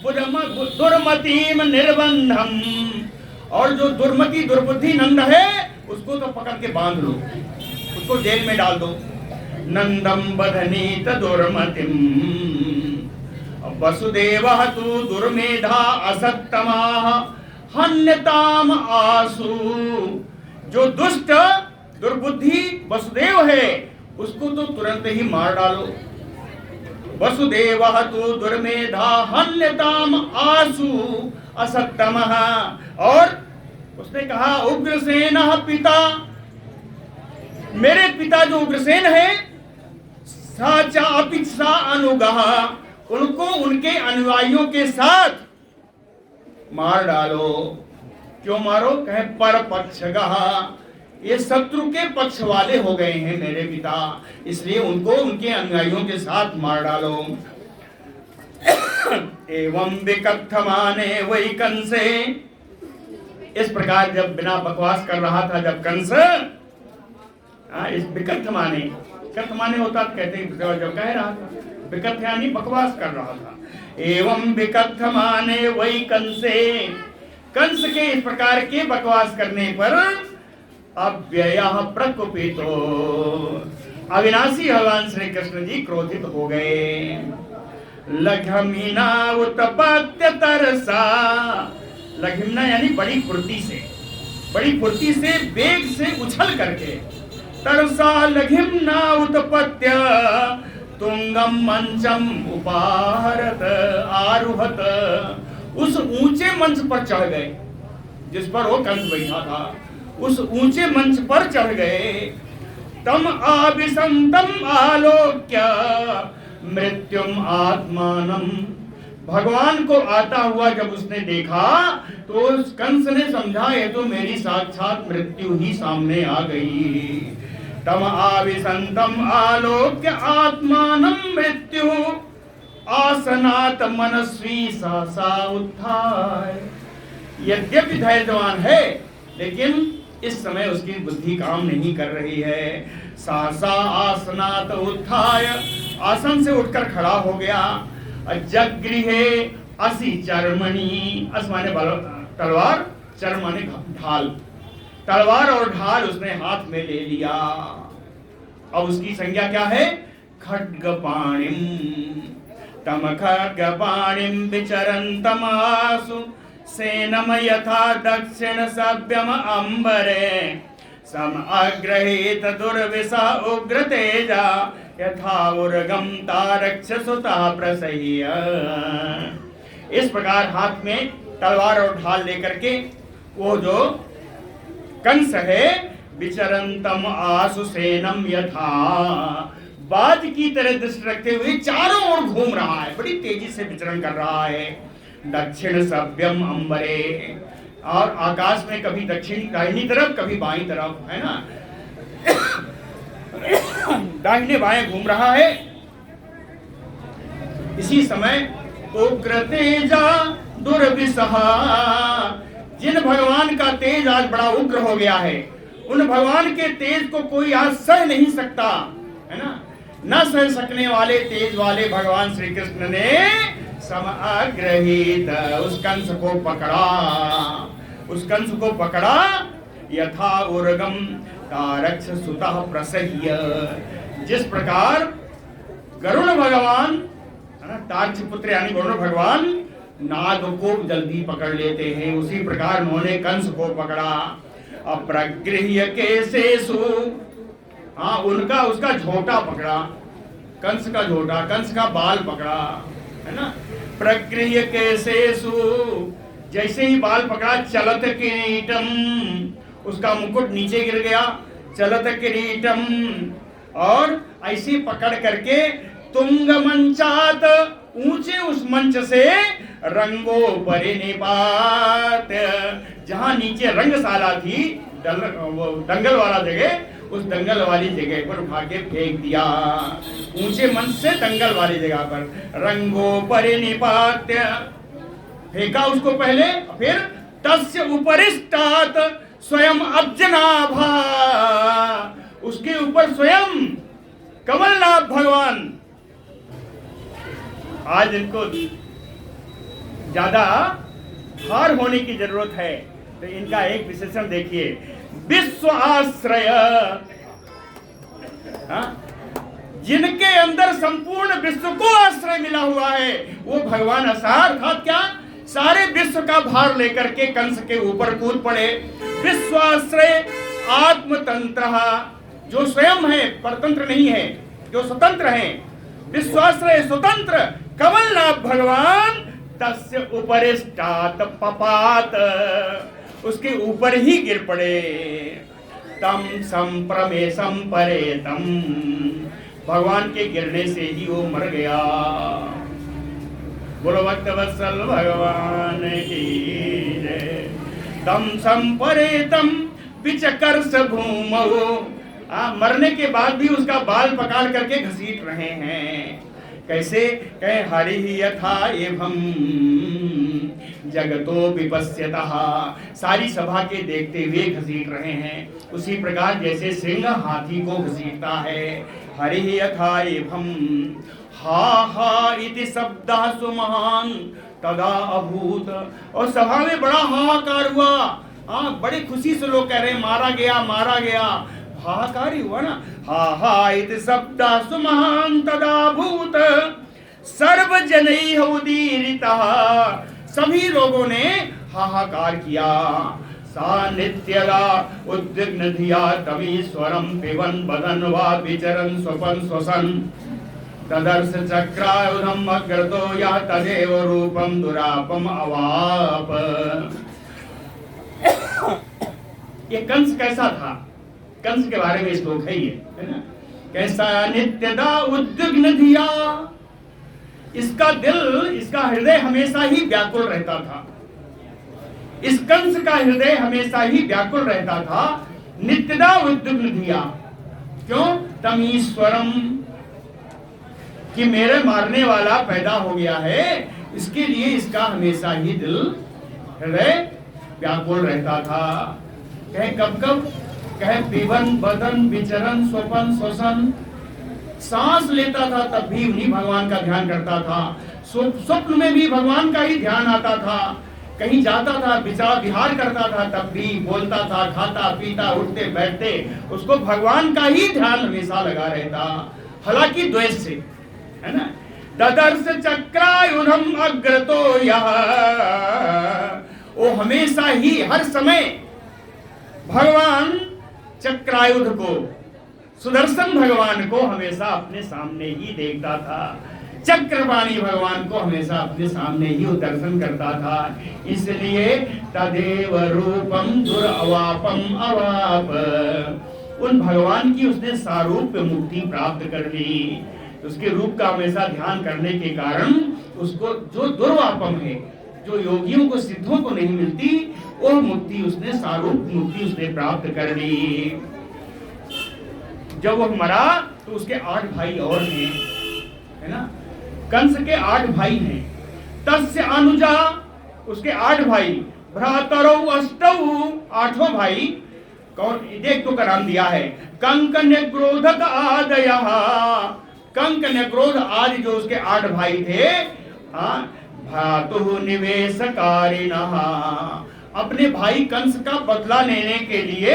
दुर्मतीम निर्बंधम, और जो दुर्मति दुर्बुद्धि नंद है उसको तो पकड़ के बांध लो, उसको जेल में डाल दो। नंदम बधनीत दुर्मतिम वसुदेवः तु दुर्मेधा असत्तमाः हन्यताम आसु, जो दुष्ट दुर्बुद्धि वसुदेव है उसको तो तुरंत ही मार डालो। वसुदेवः तु दुर्मेधा हन्यताम आसु असत्तमः, और उसने कहा उग्रसेन पिता, मेरे पिता जो उग्रसेन है, साचा अपिक्षा अनुगः, उनको उनके अनुयायियों के साथ मार डालो। क्यों मारो? कहे पर पक्षगः, ये शत्रु के पक्ष वाले हो गए हैं मेरे पिता, इसलिए उनको उनके अनुयायियों के साथ मार डालो। एवं विकथमाने वही कंसे, इस प्रकार जब बिना बकवास कर रहा था, जब कंस इस विकथमाने, कथमाने होता कहते हैं जब कह रहा था, विकथ यानी बकवास कर रहा था। एवं विकथमाने वही कंसे, कंस के इस प्रकार के बकवास करने पर अव्ययः प्रकुपितो, अविनाशी भगवान श्री कृष्ण जी क्रोधित हो गए। लघमिना उत्पत्य तरसा, लघिमना यानी बड़ी फुर्ती से वेग से उछल करके, तरसा लघिमना उत्पत्य तुंगम मंचम उपाहरत आरुहत, उस ऊंचे मंच पर चढ़ गए जिस पर वो कंस बैठा था, उस ऊंचे मंच पर चढ़ गए। तम आविसंतम आलोक्य मृत्युम आत्मानम, भगवान को आता हुआ जब उसने देखा तो उस कंस ने समझा ये तो मेरी साक्षात मृत्यु ही सामने आ गई। तम आविसंतम आलोक्य आत्मानम मृत्यु आसनात मनस्वी सहसा उत्थाय, यद्यपि धैर्यवान है लेकिन इस समय उसकी बुद्धि काम नहीं कर रही है। सहसा आसनात उत्थाय, आसन से उठकर खड़ा हो गया। जगृहे असि चर्मणि, अस माने तलवार, चर्म माने ढाल, तलवार और ढाल उसने हाथ में ले लिया। अब उसकी संज्ञा क्या है? खड्गपाणिम, तम खड्गपाणिं विचरन्तमासु सेनम यथा दक्षिण सभ्यम अंबरे सम अग्रहीत दुर्विसा उग्र तेजा यथा उर्गम तारक्षसुता प्रसह्य। इस प्रकार हाथ में तलवार और ढाल लेकर के वो जो कंस है विचरंतम आसु सेनम यथा बाज की तरह दृष्टि रखते हुए चारों ओर घूम रहा है, बड़ी तेजी से विचरण कर रहा है। दक्षिण सभ्यम अंबरे, और आकाश में कभी दक्षिण दाहिनी तरफ कभी बाईं तरफ, है ना, दाहिने बाएं घूम रहा है। इसी समय उग्र तेजा दुर्विसहा, जिन भगवान का तेज आज बड़ा उग्र हो गया है, उन भगवान के तेज को कोई आज सह नहीं सकता, है ना। न सह सकने वाले तेज वाले भगवान श्री कृष्ण ने समाग्रहित उस कंस को पकड़ा, उस कंस को पकड़ा। यथा उर्गम तारक्ष सुतः प्रसह्य, जिस प्रकार गरुण भगवान, है ना, तारक्ष पुत्र यानी गरुण भगवान नाग को जल्दी पकड़ लेते हैं, उसी प्रकार उन्होंने कंस को पकड़ा। अप्रगृह्य केसेषु, हाँ, उनका उसका झोटा पकड़ा, कंस का झोटा, कंस का बाल पकड़ा, है ना। प्रगृह्य केसेषु, जैसे ही बाल पकड़ा, चलत किरीटम, उसका मुकुट नीचे गिर गया, चलत किरीटम, और ऐसे पकड़ करके तुंग मंचात, ऊंचे उस मंच से रंगो परिनिपात, जहां नीचे रंगशाला थी, दंगल वाला जगह, उस दंगल वाली जगह पर उठा के फेंक दिया, ऊंचे मंच से दंगल वाली जगह पर रंगो परिनिपात फेंका उसको पहले, फिर तस्य उपरिष्टात् स्वयं अब्जनाभा, उसके ऊपर स्वयं कमलनाथ भगवान। आज इनको ज्यादा हार होने की जरूरत है, तो इनका एक विशेषण देखिए, विश्व आश्रय, जिनके अंदर संपूर्ण विश्व को आश्रय मिला हुआ है, वो भगवान असार अर्थात क्या, सारे विश्व का भार लेकर के कंस के ऊपर कूद पड़े। विश्वाश्रय आत्मतंत्र, जो स्वयं है, परतंत्र नहीं है, जो स्वतंत्र है, विश्वाश्रय स्वतंत्र कमलनाथ भगवान तस्य उपरिष्टात् पपात, उसके ऊपर ही गिर पड़े। तम संप्रमेशम परेतम, भगवान के गिरने से ही वो मर गया। बोलो भक्तवत्सल भगवान की जय। तम संपरेतम विचकर्ष भूमौ, मरने के बाद भी उसका बाल पकड़ करके घसीट रहे हैं। कैसे कहे, हरि यथा एवं जगतो विपश्यतः, सारी सभा के देखते हुए घसीट रहे हैं, उसी प्रकार जैसे सिंह हाथी को घसीटता है। हरि यथा एवं हा हा इति शब्दः सुमहान तदा अभूत, और सभा में बड़ा हाहाकार हुआ। बड़ी खुशी से लोग कह रहे हैं मारा गया, मारा गया, हाहाकार ही हुआ ना। हा हा इति शब्दः सुमहान तदा अभूत सर्वजनैः उदीरितः, सभी लोगों ने हाहाकार किया। सा नित्यदा उद्विग्न धिया तमीश्वरम पिबन बदन वा विचरन स्वपन स्वसन तदर्श चक्रायुधम अग्रतो या तदेव रूपम दुरापम अवाप। ये कंस कैसा था, कंस के बारे में श्लोक है ये, है ना। कैसा नित्यदा उद्विग्न धिया, इसका दिल, इसका हृदय हमेशा ही व्याकुल रहता था। इस कंस का हृदय हमेशा ही व्याकुल रहता था। नित्यदा उद्विग्न धिया, क्यों, तमीश्वरम, कि मेरे मारने वाला पैदा हो गया है, इसके लिए इसका हमेशा ही दिल, हृदय व्याकुल रहता था। कहे कब कब, कहे पिबन बदन विचरण स्वपन स्वसन, सांस लेता था तब भी उन्हीं भगवान का ध्यान करता था, स्वप्न में भी भगवान का ही ध्यान आता था, कहीं जाता था विचार विहार करता था तब भी बोलता था, खाता पीता उठते बैठते उसको भगवान का ही ध्यान हमेशा लगा रहता, हालांकि द्वेष से, है ना। ददर्श चक्रायुधम अग्रतो यह, वो हमेशा ही हर समय भगवान चक्रायुध को, सुदर्शन भगवान को हमेशा अपने सामने ही देखता था, चक्रपाणी भगवान को हमेशा अपने सामने ही दर्शन करता था। इसलिए तदेव रूपम दुरवापम अवाप, उन भगवान की उसने सारूप्य मुक्ति प्राप्त कर ली। उसके रूप का हमेशा ध्यान करने के कारण उसको जो दुर्वापम है, जो योगियों को सिद्धों को नहीं मिलती, वो मुक्ति उसने, सारूप मुक्ति उसने प्राप्त कर ली। जब वो मरा तो उसके 8 भाई और हैं, है ना, कंस के 8 भाई हैं। तस्य अनुजा, उसके 8 भाई, भ्रातरौ अष्टौ, 8वां भाई कौन, देख तो कराम दिया है, कंक निग्रोधक आदयः, कंक निग्रोध आदि जो उसके 8 भाई थे, भ्रातुः निवेशकारिणः, अपने भाई कंस का बदला लेने के लिए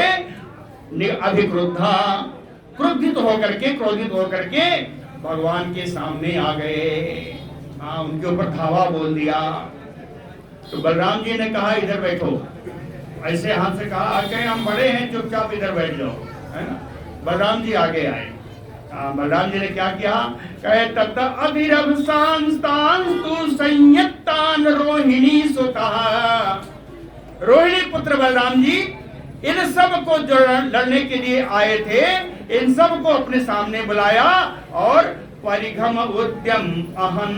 अभिक्रुद्धा, क्रोधित होकर के भगवान के सामने आ गए। उनके ऊपर धावा बोल दिया। तो बलराम जी ने कहा इधर बैठो, ऐसे हाथ से कहा कि हम बड़े हैं, चुपचाप इधर बैठ जाओ, है ना। बलराम जी आगे आए। बलराम जी ने क्या किया, कहे तत अभिरभ सांस्तांस्तु संयत्तान रोहिणी सुतः, रोहिणी पुत्र बलराम जी इन सब को जो लड़ने के लिए आए थे, इन सब को अपने सामने बुलाया और परिघम उद्यम अहम,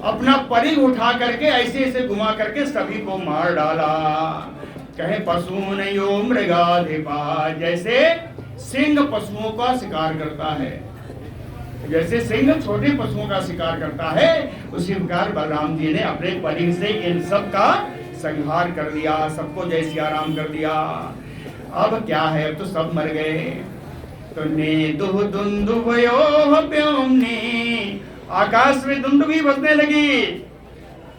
अपना परिघ उठा करके ऐसे ऐसे घुमा करके सभी को मार डाला। कहे पशुन यो मृगाधिपा, जैसे सिंह पशुओं का शिकार करता है, जैसे सिंह छोटे पशुओं का शिकार करता है, उसी प्रकार बलराम जी ने अपने परिघ से इन सब का संहार कर दिया, सबको जय सिया राम कर दिया। अब क्या है, अब तो सब मर गए। तो ने दुह दुंदुभयोः व्योम्नि, आकाश में दुंदुभी बजने लगी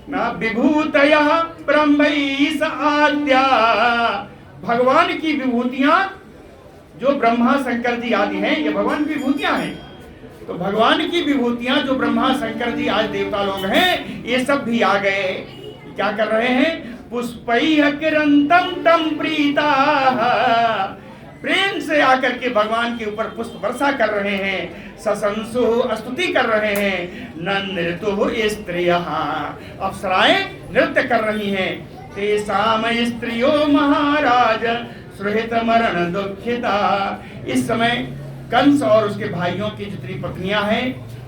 ना, विभूतयः ब्रह्मैष आद्या, भगवान की विभूतियां जो ब्रह्मा शंकर जी आदि हैं, ये भगवान की विभूतियां हैं। तो भगवान की विभूतियां जो ब्रह्मा शंकर जी आज देवता लोग हैं, ये सब भी आ गए। क्या कर रहे हैं, पुष्पैः किरंतम तम प्रीता, प्रेम से आकर के भगवान के ऊपर पुष्प वर्षा कर रहे हैं, सशंसु स्तुति कर रहे हैं। नृतु स्त्रियः, अप्सराएं नृत्य कर रही हैं। तेषाम स्त्रियो महाराज सुहृत मरण दुखिता, इस समय कंस और उसके भाइयों की जितनी पत्नियां हैं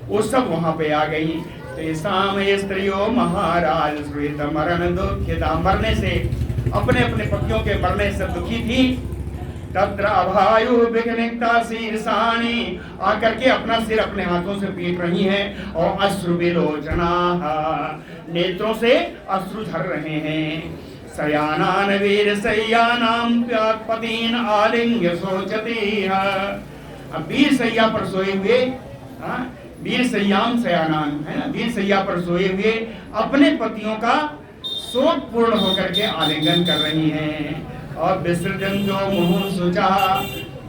वो सब वहां पे आ गई। तेषाम स्त्रियो महाराज सुहृत मरण दुखिता, मरने से, अपने अपने पतियों के मरने से दुखी थी। तत्र अभायु विघ्निता शीर्षाणि, आकर के अपना सिर अपने हाथों से पीट रही हैं और अश्रु विलोचना, नेत्रों से अश्रु झर रहे हैं। शयानान वीर शय्यानाम पतीन आलिंग्य शोचती, अब वीर शैया पर सोए हुए, वीर शय्याम शयानान, है ना, वीर शैया पर सोए हुए अपने पतियों का शोक पूर्ण होकर के आलिंगन कर रही हैं। और विसर्जन जो मुहुः शुचा,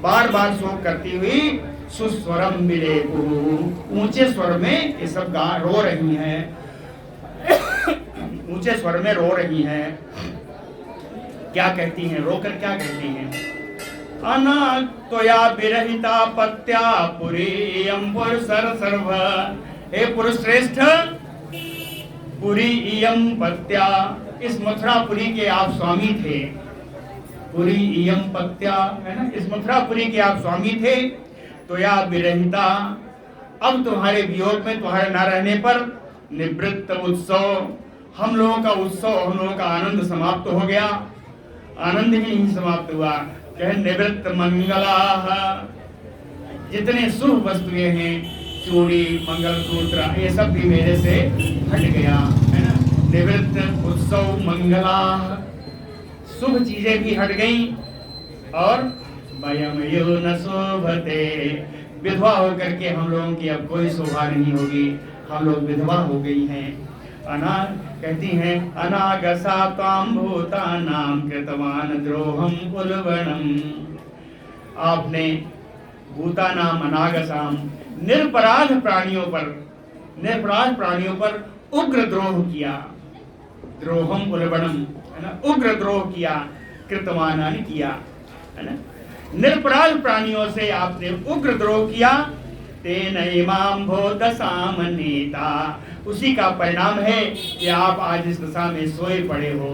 बार बार शोक करती हुई, सुस्वरम मिले, ऊंचे स्वर में ये सब रो रही हैं, ऊंचे स्वर में रो रही हैं। क्या कहती हैं, रोकर क्या कहती हैं, अनात्वया विरहिता पत्या पुरीयं पुरुषर सर्व, हे पुरुष श्रेष्ठ, पुरी इयम पत्या, इस मथुरापुरी के आप स्वामी थे। पुरी इयम पत्या, है ना, इस मथुरापुरी के आप स्वामी थे। तो या विरहिता, अब तुम्हारे वियोग में, तुम्हारे न रहने पर निवृत्त उत्सव, हम लोगों का उत्सव, हम लोगों का आनंद समाप्त हो गया। आनंद ही नहीं समाप्त हुआ, कहे निवृत्त मंगलाः, जितने शुभ वस्तुएं हैं, चूड़ी मंगलसूत्र, ये सब भी मेरे से हट गया, है ना। निवृत्त उत्सव मंगलाः, शुभ चीजें भी हट गई। और वयम यो न शोभते, विधवा होकर के हम लोगों की अब कोई शोभा नहीं होगी, हम लोग विधवा हो गई हैं। कहती हैं अनागसा ताम भूतानाम कृतवान द्रोहम कुलवनम, आपने भूतानाम अनागसाम, निरपराध प्राणियों पर उग्र द्रोह किया, द्रोहम उल्बणम, है ना, उग्र द्रोह किया, कृतवानानि किया, है ना, निरपराध प्राणियों से आपने उग्र द्रोह किया। तेन इमाम भो दशाम नेता, उसी का परिणाम है कि आप आज इस दशा में सोए पड़े हो,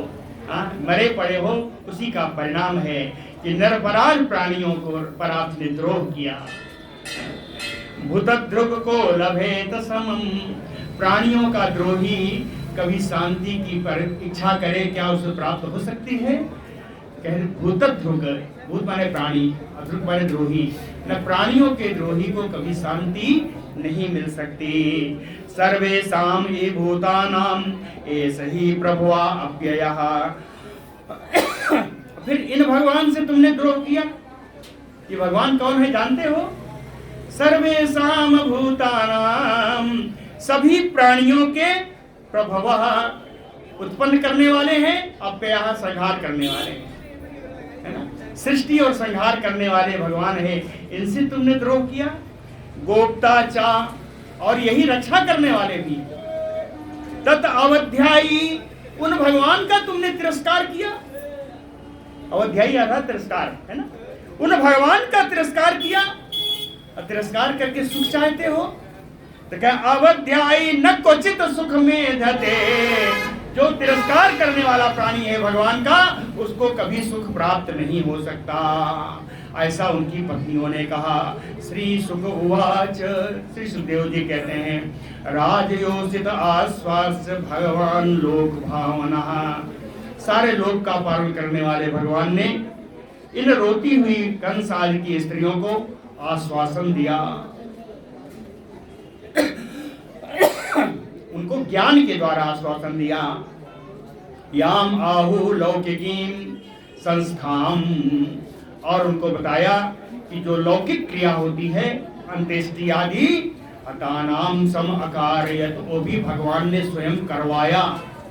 मरे पड़े हो। उसी का परिणाम है कि निरपराध प्राणियों को पर आपने द्रोह किया। भूतद्रुग को लभेत समम, प्राणियों का द्रोही कभी शांति की पर इच्छा करे, क्या उसे प्राप्त हो सकती है? कह भूतद्रुग, भूत माने प्राणी, अद्रुग माने द्रोही, न प्राणियों के द्रोही को कभी शांति नहीं मिल सकती। सर्वेषाम ये भूतानाम एष ही प्रभुआ अव्ययः, फिर इन भगवान से तुमने द्रोह किया। ये भगवान कौन है जानते हो? सर्वेषाम भूतानाम, सभी प्राणियों के प्रभवः, उत्पन्न करने वाले हैं, अव्ययः, संहार करने वाले हैं, है ना, सृष्टि और संहार करने वाले भगवान है, इनसे तुमने द्रोह किया। गोप्ता चा, और यही रक्षा करने वाले भी। तत् अवध्यायी, उन भगवान का तुमने तिरस्कार किया। अवध्यायी अर्थात तिरस्कार, है ना, उन भगवान का तिरस्कार किया। तिरस्कार करके सुख चाहते हो तो क्या? अवध्यायी न क्वचित सुख में धते, जो तिरस्कार करने वाला प्राणी है भगवान का, उसको कभी सुख प्राप्त नहीं हो सकता। ऐसा उनकी पत्नियों ने कहा। श्री सुख उवाच, श्री सुखदेव जी कहते हैं, राजयोषित आश्वास्य भगवान लोक भावना, सारे लोक का पालन करने वाले भगवान ने इन रोती हुई कंस आदि की स्त्रियों को आश्वासन दिया, उनको ज्ञान के द्वारा आश्वासन दिया। याम आहु लौकिकीम संस्थाम, और उनको बताया कि जो लौकिक क्रिया होती है, अंत्येष्टि आदि, अकानाम सम अकारयत, वो भी भगवान ने स्वयं करवाया,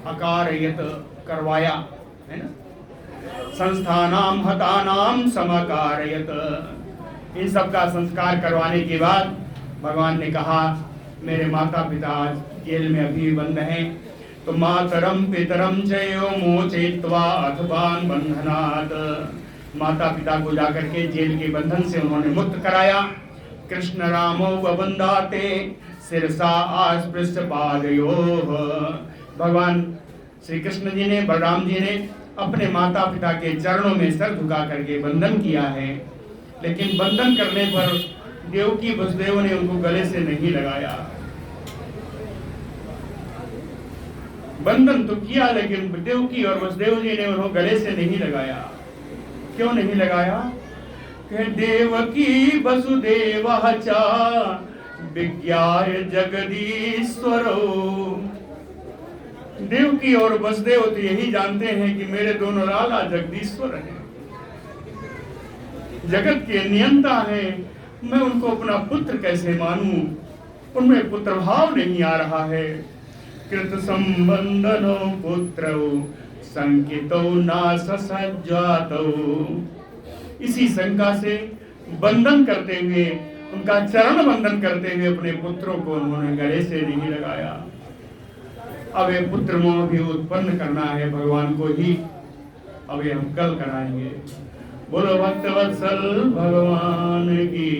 अकारयत करवाया, है ना। संस्थानाम हतानाम समकारयत, इन सब का संस्कार करवाने के बाद भगवान ने कहा, मेरे माता पिता जेल में अभी बंद हैं, तो मातरम पितरम चयो मोचयित्वा अथवान बंधनात्, माता पिता को जाकर के जेल के बंधन से उन्होंने मुक्त कराया। कृष्ण रामो वंदाते सिरसा आस्पृश्य पादयोः, भगवान श्री कृष्ण जी ने, बलराम जी ने अपने माता पिता के चरणों में सर झुका करके बंधन किया है, लेकिन बंधन करने पर देवकी वसुदेव ने उनको गले से नहीं लगाया। बंधन तो किया, लेकिन देवकी और वसुदेव जी ने उन्हें गले से नहीं लगाया। क्यों नहीं लगाया? कि देवकी वसुदेवः च विज्ञाय जगदीश्वरो, देवकी और वसुदेव तो यही जानते हैं कि मेरे दोनों लाला जगदीश्वर हैं, जगत के नियंता हैं, मैं उनको अपना पुत्र कैसे मानूं? उनमें पुत्र भाव नहीं आ रहा है। कृत संबंधनो पुत्रौ संकितो नास सज्जातो, इसी शंका से बंधन करते हुए, उनका चरण बंधन करते हुए अपने पुत्रों को उन्होंने गले से नहीं लगाया। अब ये पुत्र मोह भी उत्पन्न करना है भगवान को ही, अब ये हम कल कराएंगे। बोलो भक्त वत्सल भगवान की।